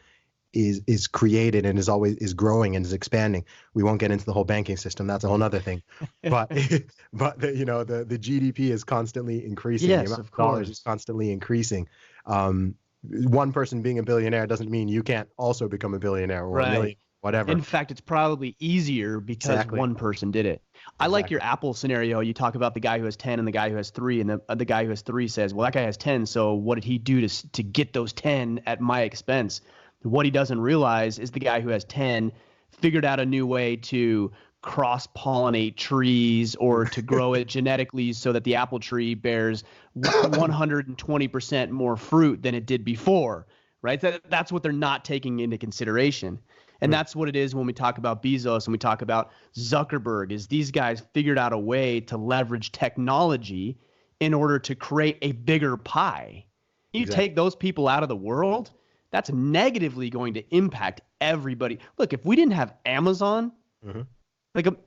is created and is growing and is expanding. We won't get into the whole banking system. That's a whole other thing. But the GDP is constantly increasing. Yes, the amount of dollars course. is constantly increasing. One person being a billionaire doesn't mean you can't also become a billionaire or a million, whatever. In fact, it's probably easier because one person did it. I like your Apple scenario. You talk about the guy who has 10 and the guy who has 3, and the guy who has 3 says, well, that guy has 10, so what did he do to get those 10 at my expense? What he doesn't realize is the guy who has 10 figured out a new way to cross-pollinate trees or to grow it genetically so that the apple tree bears 120% more fruit than it did before, right? That's what they're not taking into consideration. And that's what it is when we talk about Bezos and we talk about Zuckerberg, is these guys figured out a way to leverage technology in order to create a bigger pie. You take those people out of the world, that's negatively going to impact everybody. Look, if we didn't have Amazon,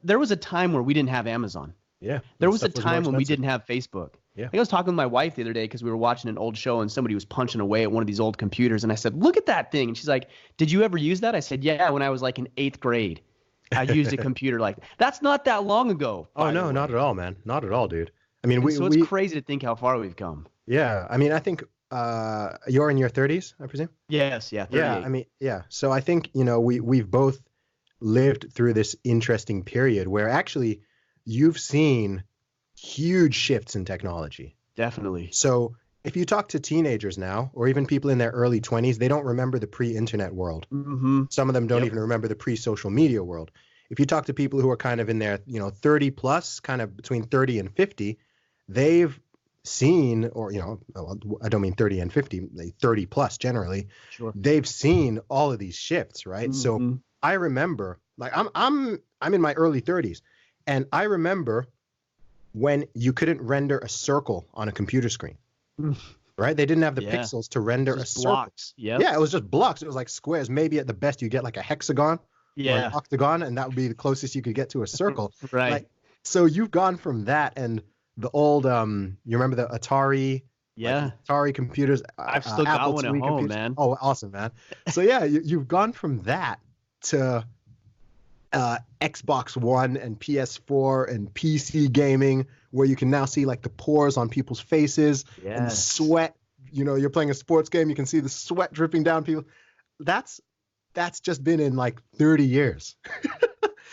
there was a time where we didn't have Amazon. Yeah. There was a time when we didn't have Facebook. Yeah. I was talking with my wife the other day because we were watching an old show and somebody was punching away at one of these old computers. And I said, look at that thing. And she's like, did you ever use that? I said, yeah, when I was like in 8th grade. I used a computer like that. That's not that long ago. Oh, no, not at all, man. Not at all, dude. I mean, it's crazy to think how far we've come. Yeah. I mean, I think you're in your 30s, I presume? Yes. Yeah. 38. Yeah. I mean, yeah. So I think, we've both lived through this interesting period where actually you've seen huge shifts in technology. Definitely. So if you talk to teenagers now, or even people in their early 20s, they don't remember the pre-internet world. Some of them don't even remember the pre-social media world. If you talk to people who are kind of in their, 30 plus, kind of between 30 and 50, they've seen, or, I don't mean 30 and 50, 30 plus generally. Sure. They've seen all of these shifts, right? So I remember, like, I'm in my early 30s, and I remember when you couldn't render a circle on a computer screen, right? They didn't have the pixels to render a circle. Blocks. Yeah, it was just blocks. It was like squares. Maybe at the best you get like a hexagon or an octagon, and that would be the closest you could get to a circle. Right. Like, so you've gone from that and the old, you remember the Atari? Yeah. Like Atari computers. I've still Apple got one at home, man. Oh, awesome, man. So yeah, you've gone from that to Xbox One and PS4 and PC gaming, where you can now see like the pores on people's faces and the sweat. You're playing a sports game, you can see the sweat dripping down people. That's just been in like 30 years.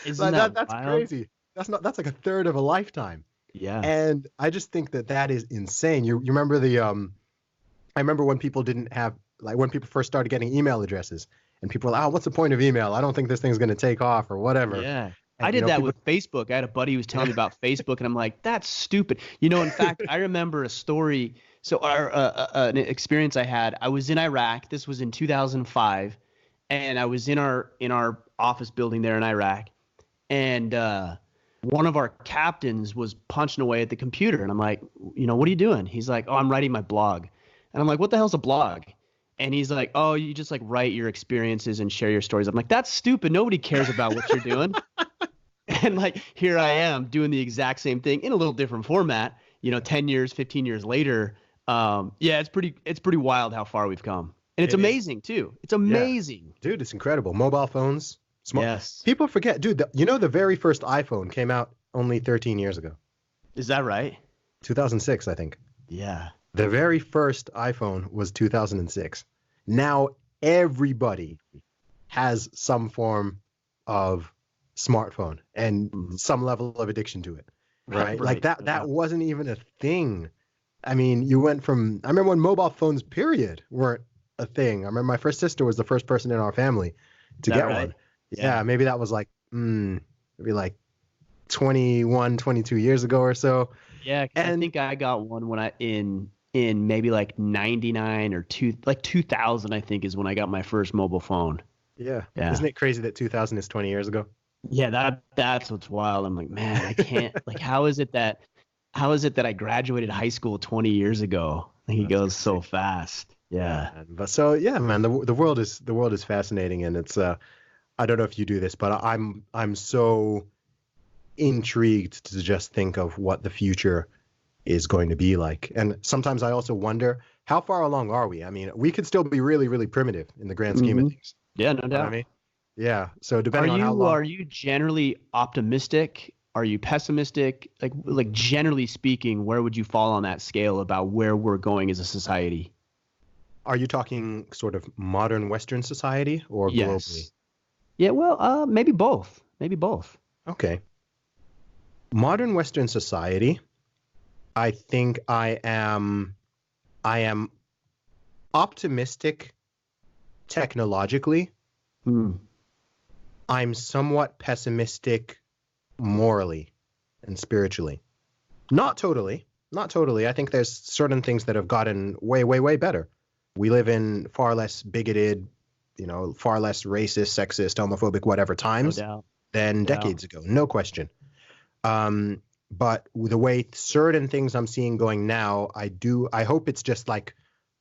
Isn't that's wild? Crazy. That's like a third of a lifetime. Yeah. And I just think that is insane. You remember I remember when people didn't have, like, when people first started getting email addresses. And people were like, oh, what's the point of email? I don't think this thing's going to take off or whatever. Yeah. And, I did that with Facebook. I had a buddy who was telling me about Facebook, and I'm like, that's stupid. In fact, I remember a story. So an experience I had. I was in Iraq. This was in 2005, and I was in our office building there in Iraq, and one of our captains was punching away at the computer, and I'm like, what are you doing? He's like, oh, I'm writing my blog, and I'm like, what the hell's a blog? And he's like, oh, you just like write your experiences and share your stories. I'm like, that's stupid. Nobody cares about what you're doing. And like, here I am doing the exact same thing in a little different format, 10 years, 15 years later. Yeah, it's pretty wild how far we've come. And it's amazing too. It's amazing. Yeah. Dude, it's incredible. Mobile phones. Yes. People forget, dude, the very first iPhone came out only 13 years ago. Is that right? 2006, I think. Yeah. The very first iPhone was 2006. Now everybody has some form of smartphone and some level of addiction to it, right? Like that wasn't even a thing. I mean, you went from, I remember when mobile phones, period, weren't a thing. I remember my first sister was the first person in our family to get one. Yeah, maybe that was like, maybe like 21, 22 years ago or so. Yeah, and I think I got one when in maybe like 99 or 2000, I think, is when I got my first mobile phone. Yeah. Isn't it crazy that 2000 is 20 years ago? Yeah, that's what's wild. I'm like, man, I can't like how is it that I graduated high school 20 years ago? Like, it goes so fast. Yeah. But so yeah, man, the world is fascinating, and it's I don't know if you do this, but I'm so intrigued to just think of what the future is going to be like. And sometimes I also wonder, how far along are we? I mean, we could still be really, really primitive in the grand scheme of things. Yeah, no doubt. You know what I mean? Yeah. So depending on how long. Are you generally optimistic? Are you pessimistic? Like generally speaking, where would you fall on that scale about where we're going as a society? Are you talking sort of modern Western society or globally? Yeah, well, maybe both. Maybe both. Okay. Modern Western society, I think I am optimistic technologically. I'm somewhat pessimistic morally and spiritually. Not totally. I think there's certain things that have gotten way, way, way better. We live in far less bigoted, far less racist, sexist, homophobic, whatever times than decades ago. No question. But the way certain things I'm seeing going now, I hope it's just like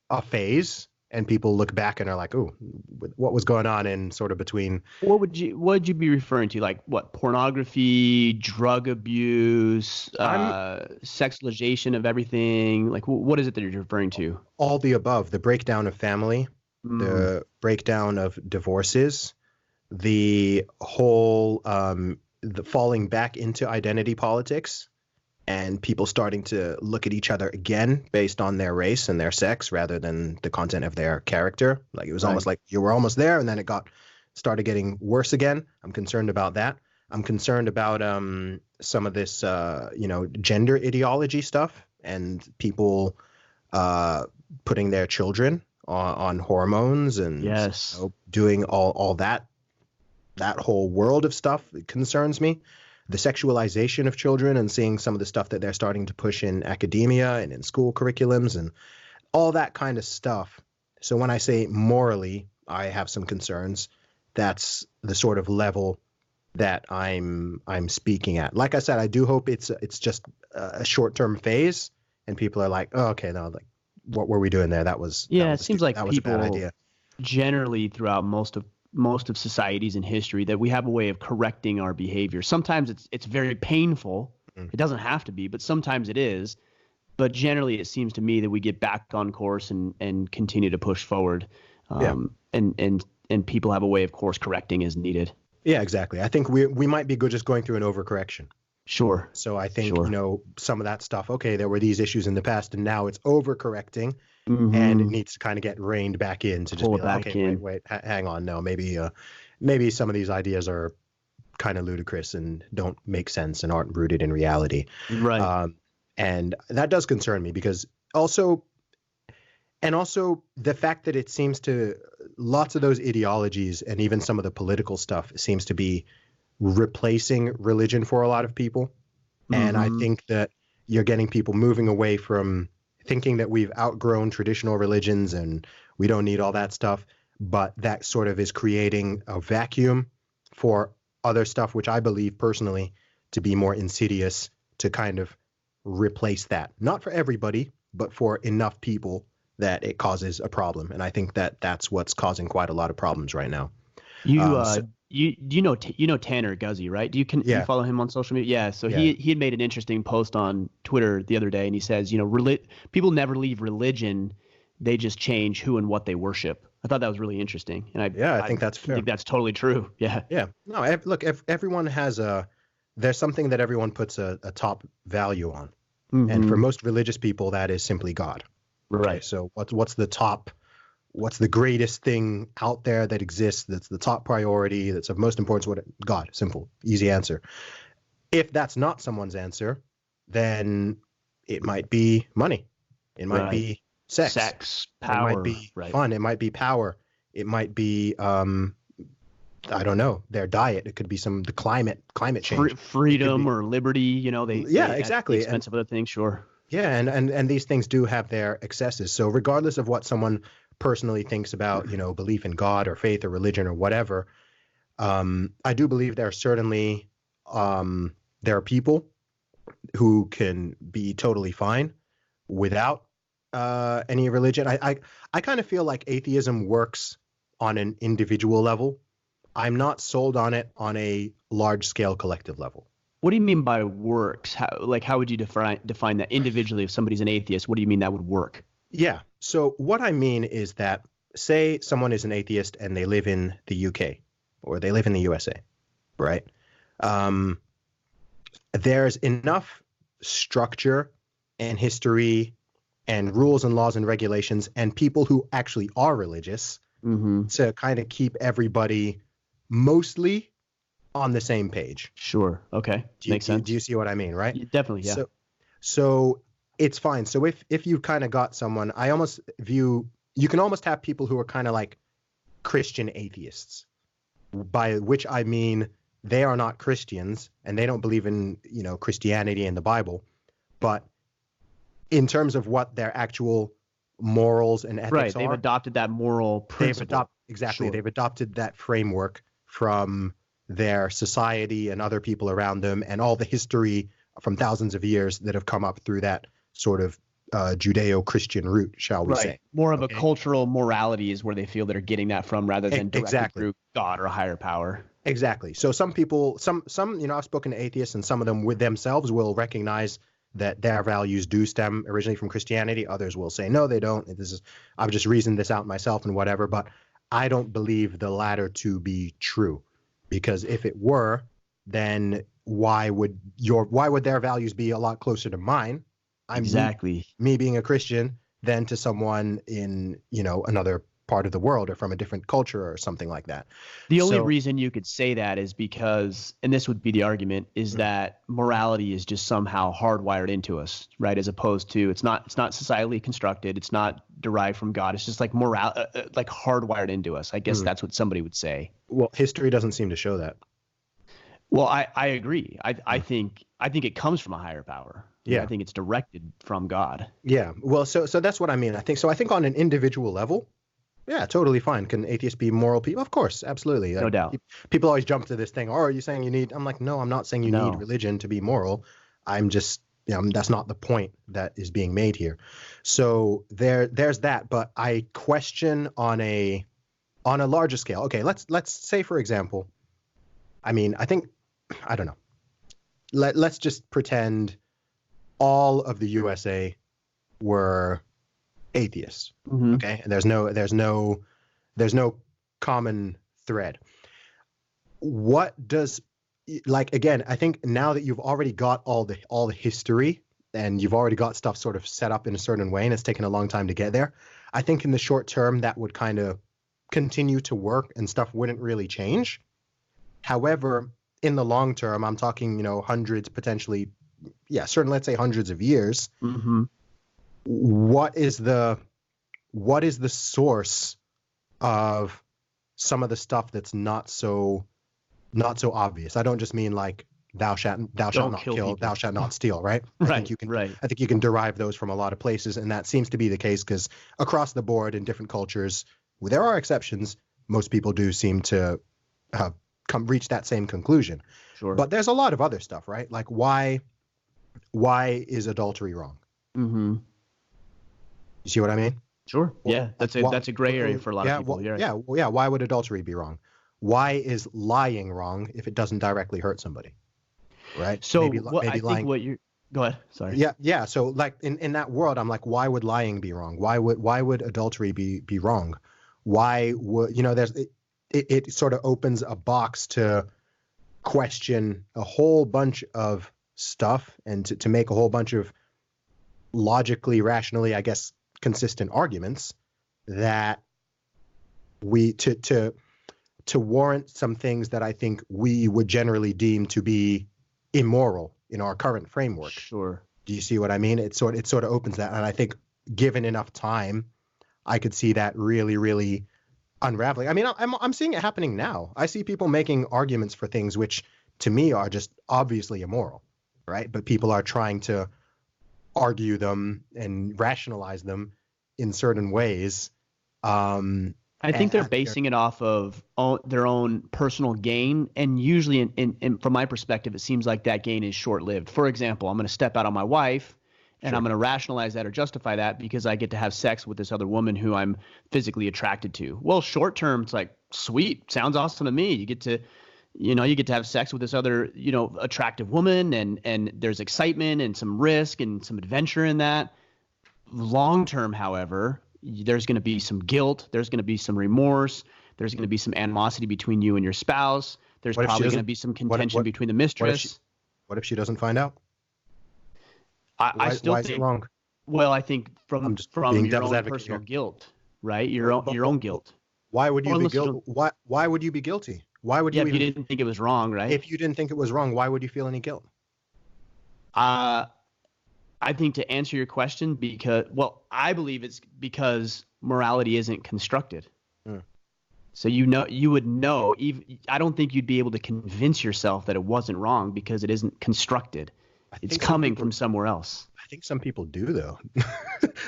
a phase and people look back and are like, oh, what was going on in sort of between. What would you be referring to? Like what? Pornography, drug abuse, sexualization of everything. Like what is it that you're referring to? All the above. The breakdown of family, the breakdown of divorces, the whole the falling back into identity politics, and people starting to look at each other again based on their race and their sex rather than the content of their character. Like it was almost like you were almost there and then it started getting worse again. I'm concerned about that. I'm concerned about some of this gender ideology stuff and people putting their children on hormones and doing all that whole world of stuff. It concerns me. The sexualization of children and seeing some of the stuff that they're starting to push in academia and in school curriculums and all that kind of stuff. So when I say morally, I have some concerns. That's the sort of level that I'm speaking at. Like I said, I do hope it's just a short-term phase and people are like, oh, okay, no, like what were we doing there? It seems like people a bad idea. Generally throughout most of societies in history that we have a way of correcting our behavior. Sometimes it's very painful. It doesn't have to be, but sometimes it is. But generally it seems to me that we get back on course and continue to push forward. And people have a way of course correcting as needed. Yeah, exactly. I think we might be just going through an overcorrection. Sure. So I think, some of that stuff, okay, there were these issues in the past and now it's overcorrecting. And it needs to kind of get reined back in to just be like, okay, wait, hang on. No, maybe some of these ideas are kind of ludicrous and don't make sense and aren't rooted in reality. Right. And that does concern me because also the fact that it seems to lots of those ideologies and even some of the political stuff seems to be replacing religion for a lot of people. And I think that you're getting people moving away from thinking that we've outgrown traditional religions and we don't need all that stuff, but that sort of is creating a vacuum for other stuff, which I believe personally to be more insidious to kind of replace that. Not for everybody, but for enough people that it causes a problem. And I think that that's what's causing quite a lot of problems right now. You know Tanner Guzzi, right? Do you follow him on social media? Yeah. So he had made an interesting post on Twitter the other day, and he says, people never leave religion, they just change who and what they worship. I thought that was really interesting, and I think that's fair. I think that's totally true. Yeah. Yeah. No, look, everyone has there's something that everyone puts a top value on, and for most religious people, that is simply God. Right. Okay, so what's the greatest thing out there that exists, that's the top priority, that's of most importance? God. Simple, easy answer. If that's not someone's answer, then it might be money. It might be sex, power. It might be fun. It might be power. It might be, I don't know, their diet. It could be the climate change. Freedom or liberty, exactly. At the expense of other things, sure. Yeah, and these things do have their excesses. So regardless of what someone personally thinks about, belief in God or faith or religion or whatever, I do believe there are certainly there are people who can be totally fine without any religion. I kind of feel like atheism works on an individual level. I'm not sold on it on a large scale collective level. What do you mean by works? How would you define that individually? If somebody's an atheist, what do you mean that would work? Yeah. So what I mean is that, say someone is an atheist and they live in the UK or they live in the USA, right? There's enough structure and history and rules and laws and regulations and people who actually are religious to kind of keep everybody mostly on the same page. Sure. Okay. Makes sense. Do you see what I mean, right? Definitely, yeah. So it's fine. So if you kind of got someone, I almost view, you can almost have people who are kind of like Christian atheists, by which I mean they are not Christians and they don't believe in, Christianity and the Bible, but in terms of what their actual morals and ethics they've adopted that moral principle. They've adopted that framework from their society and other people around them and all the history from thousands of years that have come up through that sort of Judeo-Christian route, shall we say. More of a cultural morality is where they feel they're getting that from, rather than directly through God or a higher power. Exactly. So some people, some I've spoken to atheists, and some of them with themselves will recognize that their values do stem originally from Christianity. Others will say, no, they don't. I've just reasoned this out myself and whatever. But I don't believe the latter to be true, because if it were, then why would their values be a lot closer to mine? Me being a Christian than to someone in, another part of the world or from a different culture or something like that. The only reason you could say that is because, and this would be the argument, is that morality is just somehow hardwired into us, right? As opposed to it's not societally constructed. It's not derived from God. It's just like like hardwired into us. I guess that's what somebody would say. Well, history doesn't seem to show that. Well, I agree. I think it comes from a higher power. Yeah. I think it's directed from God. Yeah. Well, so that's what I mean. I think on an individual level, yeah, totally fine. Can atheists be moral people? Of course, absolutely. No doubt. People always jump to this thing. Oh, are you saying you need? I'm like, no, I'm not saying you need religion to be moral. I'm just, that's not the point that is being made here. So there's that. But I question on a larger scale. Okay, let's say, for example, I don't know. Let's just pretend all of the USA were atheists. Okay, and there's no common thread. What does, again, I think now that you've already got all the history and you've already got stuff sort of set up in a certain way, and it's taken a long time to get there, I think in the short term that would kind of continue to work and stuff wouldn't really change. However, in the long term, I'm talking, hundreds, potentially, certainly, let's say hundreds of years. What is the source of some of the stuff that's not so obvious? I don't just mean like thou shalt not kill, thou shalt not steal, right? I think you can derive those from a lot of places, and that seems to be the case because across the board in different cultures, there are exceptions. Most people do seem to reach that same conclusion. Sure. But there's a lot of other stuff, right? Like why is adultery wrong? You see what I mean? Sure. Yeah, that's a gray area for a lot of people. Why would adultery be wrong? Why is lying wrong if it doesn't directly hurt somebody? Right. So maybe I lying. think what you're. Go ahead. Sorry. Yeah. So like in that world, I'm like, why would lying be wrong? Why would adultery be wrong? Why would it sort of opens a box to question a whole bunch of stuff and to make a whole bunch of logically, rationally, I guess, consistent arguments that we to warrant some things that I think we would generally deem to be immoral in our current framework. Sure. Do you see what I mean? It sort of opens that, and I think given enough time, I could see that really, really unraveling. I mean, I'm seeing it happening now. I see people making arguments for things which, to me, are just obviously immoral, right? But people are trying to argue them and rationalize them in certain ways. I think they're basing it off of their own personal gain, and usually, in from my perspective, it seems like that gain is short-lived. For example, I'm going to step out on my wife, and I'm going to rationalize that or justify that because I get to have sex with this other woman who I'm physically attracted to. Well, short-term, it's like, sweet, sounds awesome to me. You get to have sex with this other, attractive woman, and there's excitement and some risk and some adventure in that. Long-term, however, there's going to be some guilt. There's going to be some remorse. There's going to be some animosity between you and your spouse. There's probably going to be some contention between the mistress. What if she doesn't find out? I still think, is it wrong? Well, I think from your own personal here. Guilt, right? Your own guilt. Why would you be guilty? Why would you be guilty? Why would you? If you didn't think it was wrong, right? If you didn't think it was wrong, why would you feel any guilt? I think to answer your question, I believe it's because morality isn't constructed. So you would know. I don't think you'd be able to convince yourself that it wasn't wrong because it isn't constructed. It's coming from somewhere else. I think some people do, though.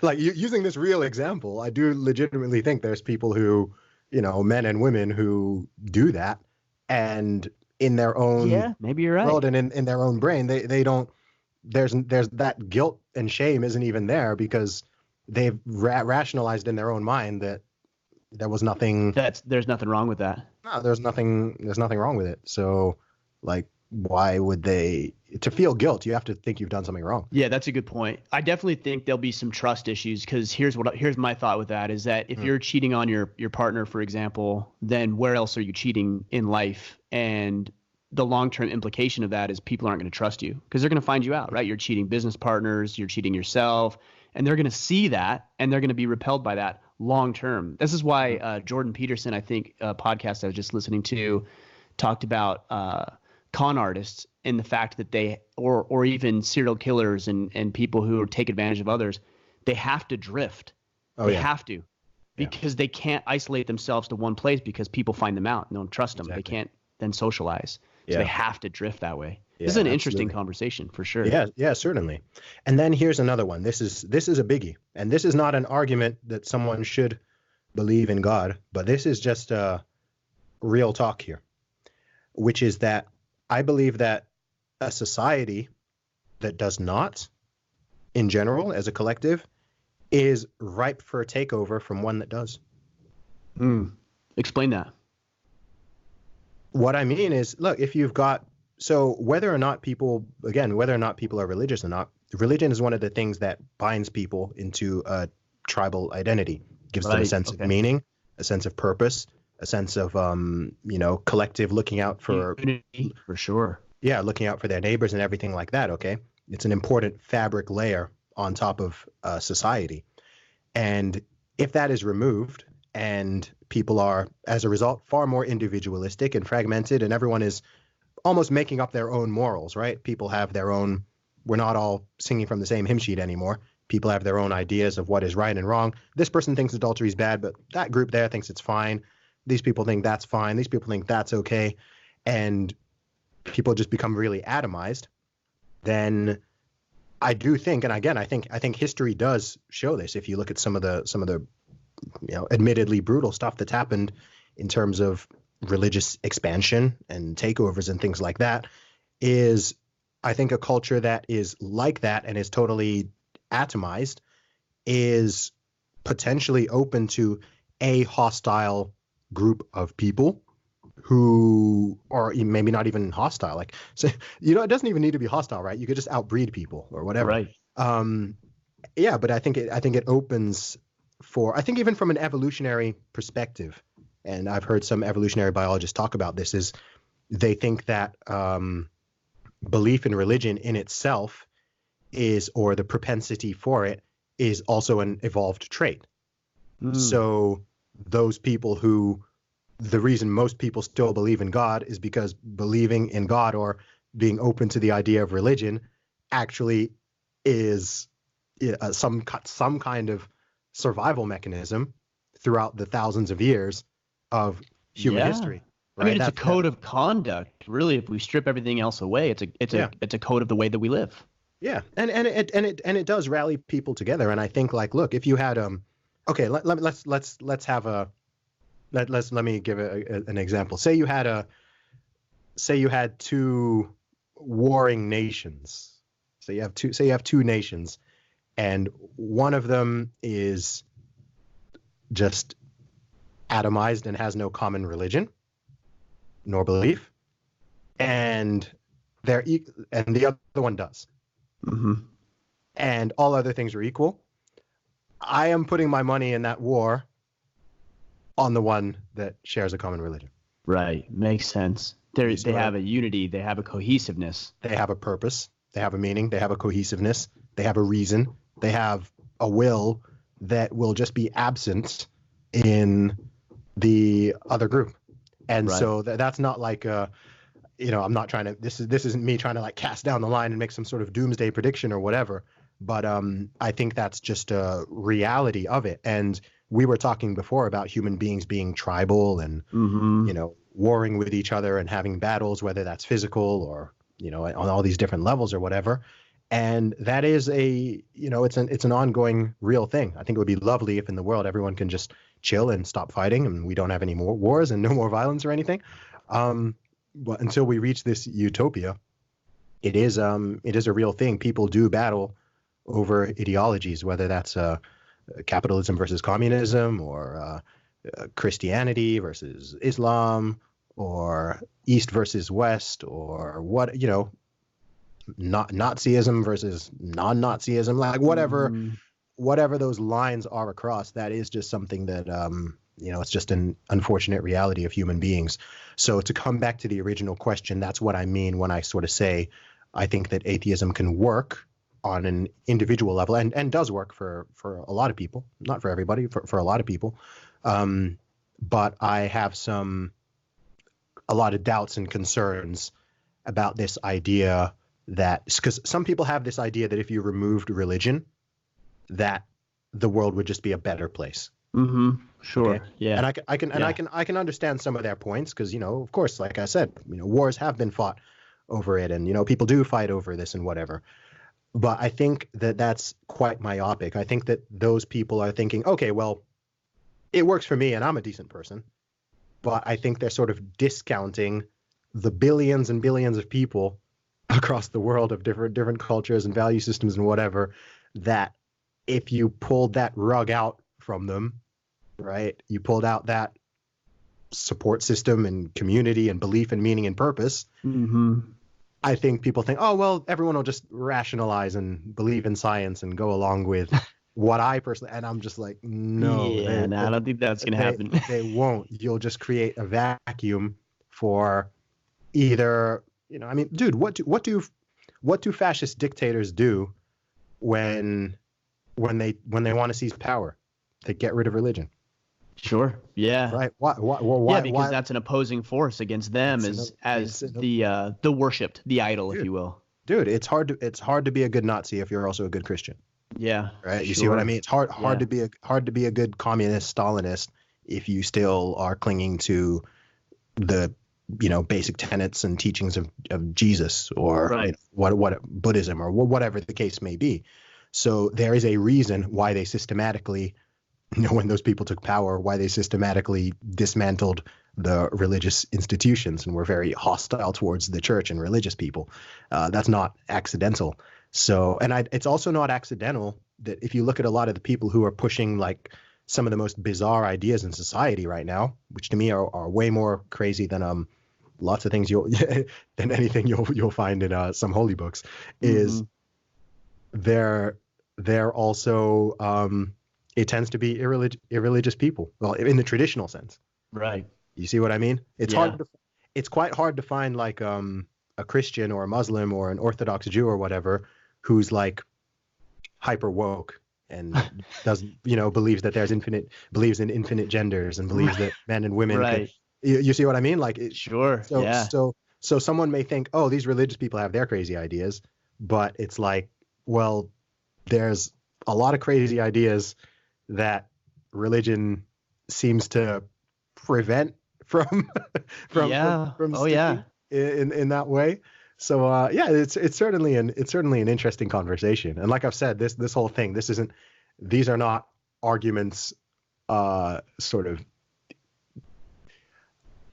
Like using this real example, I do legitimately think there's people who, men and women who do that, and in their own maybe you're right. world and in their own brain, they don't. There's that guilt and shame isn't even there because they've rationalized in their own mind that there was nothing. There's nothing wrong with that. No, there's nothing wrong with it. So, like, why would they? To feel guilt, you have to think you've done something wrong. Yeah, that's a good point. I definitely think there'll be some trust issues because here's my thought with that is that if you're cheating on your partner, for example, then where else are you cheating in life? And the long-term implication of that is people aren't going to trust you because they're going to find you out, right? You're cheating business partners, you're cheating yourself, and they're going to see that and they're going to be repelled by that long-term. This is why Jordan Peterson, I think, a podcast I was just listening to, talked about con artists and the fact that they, or even serial killers and people who take advantage of others, they have to drift. They have to because they can't isolate themselves to one place because people find them out and don't trust them. They can't then socialize. So they have to drift that way. This is an interesting conversation for sure. Yeah, certainly. And then here's another one. This is a biggie. And this is not an argument that someone should believe in God, but this is just a real talk here, which is that I believe that a society that does not, in general, as a collective, is ripe for a takeover from one that does. Explain that. What I mean is, look, if you've got, so whether or not people are religious or not, religion is one of the things that binds people into a tribal identity, gives them a sense of meaning, a sense of purpose, a sense of, collective looking out for unity, for sure. Yeah, looking out for their neighbors and everything like that. Okay, it's an important fabric layer on top of society, and if that is removed and people are, as a result, far more individualistic and fragmented, and everyone is almost making up their own morals, right? People have their own, we're not all singing from the same hymn sheet anymore. People have their own ideas of what is right and wrong. This person thinks adultery is bad, but that group there thinks it's fine. These people think that's fine. These people think that's okay. And people just become really atomized. Then I do think, and again, I think history does show this. If you look at some of the admittedly brutal stuff that's happened in terms of religious expansion and takeovers and things like that, is I think a culture that is like that and is totally atomized is potentially open to a hostile group of people who, or maybe not even hostile, like, so, it doesn't even need to be hostile, right? You could just outbreed people or whatever. Right. Yeah, but I think it opens for, I think even from an evolutionary perspective, and I've heard some evolutionary biologists talk about this, is they think that belief in religion in itself is, or the propensity for it, is also an evolved trait. So those people who, the reason most people still believe in God is because believing in God or being open to the idea of religion actually is some kind of survival mechanism throughout the thousands of years of human history. Right? I mean, it's a code of conduct, really. If we strip everything else away, it's a code of the way that we live. Yeah, and it does rally people together. And I think, like, look, if you had okay, let me give an example. Say you had two warring nations. Say you have two nations, and one of them is just atomized and has no common religion nor belief, and the other one does. Mm-hmm. And all other things are equal. I am putting my money in that war on the one that shares a common religion. Right. Makes sense. They have a unity. They have a cohesiveness. They have a purpose. They have a meaning. They have a cohesiveness. They have a reason. They have a will that will just be absent in the other group. And so that's not like I'm not trying to, this isn't me trying to like cast down the line and make some sort of doomsday prediction or whatever. But I think that's just a reality of it. And we were talking before about human beings being tribal and, warring with each other and having battles, whether that's physical or, on all these different levels or whatever. And that is it's an ongoing real thing. I think it would be lovely if in the world everyone can just chill and stop fighting and we don't have any more wars and no more violence or anything. But until we reach this utopia, it is a real thing. People do battle over ideologies, whether that's capitalism versus communism or Christianity versus Islam or East versus West or what, not Nazism versus non-Nazism, like whatever those lines are across. That is just something that, it's just an unfortunate reality of human beings. So to come back to the original question, that's what I mean when I sort of say, I think that atheism can work on an individual level and does work for a lot of people, not for everybody, for a lot of people. But I have a lot of doubts and concerns about this idea that, because some people have this idea that if you removed religion, that the world would just be a better place. Mm-hmm. Sure. Okay? Yeah. And I can understand some of their points because, of course, like I said, wars have been fought over it and, people do fight over this and whatever. But I think that that's quite myopic. I think that those people are thinking, okay, well, it works for me and I'm a decent person. But I think they're sort of discounting the billions and billions of people across the world of different cultures and value systems and whatever, that if you pulled that rug out from them, right, you pulled out that support system and community and belief and meaning and purpose, I think people think, oh, well, everyone will just rationalize and believe in science and go along with what I personally, and I'm just like, no. Yeah, I don't think that's going to happen. They won't. You'll just create a vacuum for either, dude, what do fascist dictators do when they want to seize power? They get rid of religion. Sure. Yeah. Right. Why? Because that's an opposing force against them as the worshipped, the idol, if you will. Dude, it's hard to be a good Nazi if you're also a good Christian. Yeah. Right. You see what I mean? It's hard to be a good communist, Stalinist if you still are clinging to the basic tenets and teachings of Jesus or what Buddhism or whatever the case may be. So there is a reason why they systematically, when those people took power, why they systematically dismantled the religious institutions and were very hostile towards the church and religious people. That's not accidental. So, and it's also not accidental that if you look at a lot of the people who are pushing like some of the most bizarre ideas in society right now, which to me are way more crazy than lots of things than anything you'll find in some holy books, is they're also it tends to be irreligious people. Well, in the traditional sense. Right. You see what I mean? It's quite hard to find like a Christian or a Muslim or an Orthodox Jew or whatever who's like hyper woke and doesn't, believes that believes in infinite genders and believes that men and women. Right. You see what I mean? Like, sure. So someone may think, oh, these religious people have their crazy ideas, but it's like, well, there's a lot of crazy ideas that religion seems to prevent from in that way. So it's certainly an interesting conversation. And like I've said, this whole thing, these are not arguments,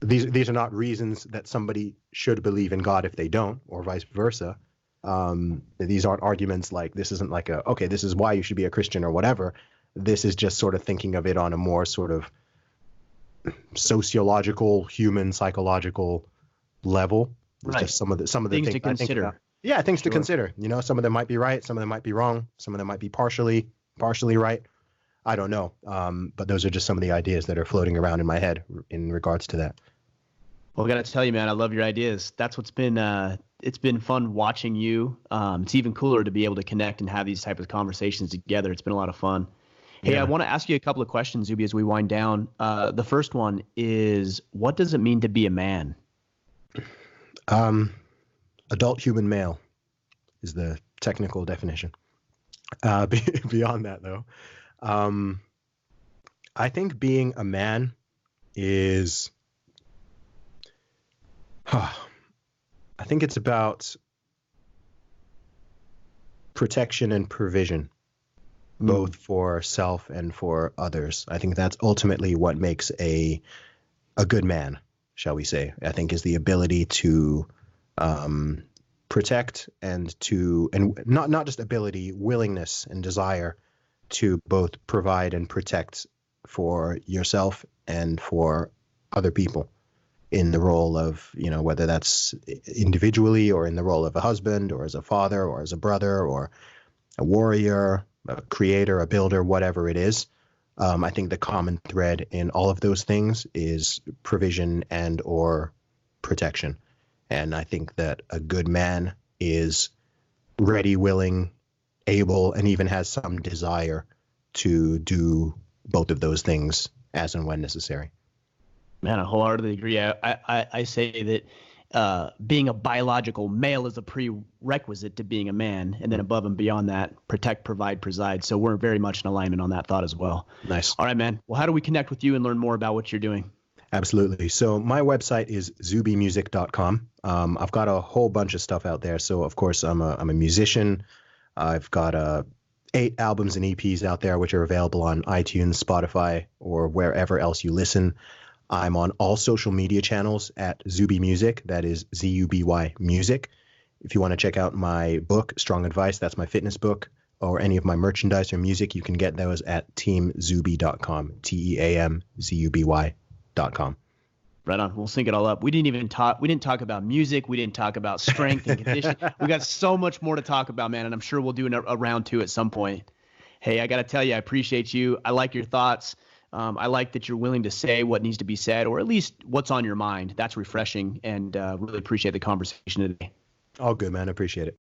these are not reasons that somebody should believe in God if they don't, or vice versa. These aren't arguments like, this isn't like okay, this is why you should be a Christian or whatever. This is just sort of thinking of it on a more sort of sociological, human, psychological level. Right. Just some of the things to consider. Things to consider. Some of them might be right, some of them might be wrong, some of them might be partially right. I don't know. But those are just some of the ideas that are floating around in my head in regards to that. Well, I got to tell you, man, I love your ideas. That's what's been it's been fun watching you. It's even cooler to be able to connect and have these type of conversations together. It's been a lot of fun. Hey, I want to ask you a couple of questions, Zuby, as we wind down. The first one is, what does it mean to be a man? Adult human male is the technical definition. Beyond that, though, I think being a man is, I think it's about protection and provision, both for self and for others. I think that's ultimately what makes a good man, shall we say. I think is the ability to protect and not just ability, willingness and desire to both provide and protect for yourself and for other people in the role of, whether that's individually or in the role of a husband or as a father or as a brother or a warrior, a creator, a builder, whatever it is. I think the common thread in all of those things is provision and or protection. And I think that a good man is ready, willing, able, and even has some desire to do both of those things as and when necessary. Man, I wholeheartedly agree. I say that being a biological male is a prerequisite to being a man, and then above and beyond that, protect, provide, preside. So we're very much in alignment on that thought as well. Nice. All right, man. Well, how do we connect with you and learn more about what you're doing? Absolutely. So my website is zubymusic.com. I've got a whole bunch of stuff out there. So of course I'm a musician. I've got 8 albums and EPs out there, which are available on iTunes, Spotify, or wherever else you listen. I'm on all social media channels at Zuby Music. That is ZUBY Music. If you want to check out my book, Strong Advice, that's my fitness book, or any of my merchandise or music, you can get those at teamzuby.com, TEAMZUBY.com. Right on. We'll sync it all up. We didn't talk about music. We didn't talk about strength and condition. We got so much more to talk about, man, and I'm sure we'll do a round 2 at some point. Hey, I got to tell you, I appreciate you. I like your thoughts. I like that you're willing to say what needs to be said, or at least what's on your mind. That's refreshing, and really appreciate the conversation today. All good, man. Appreciate it.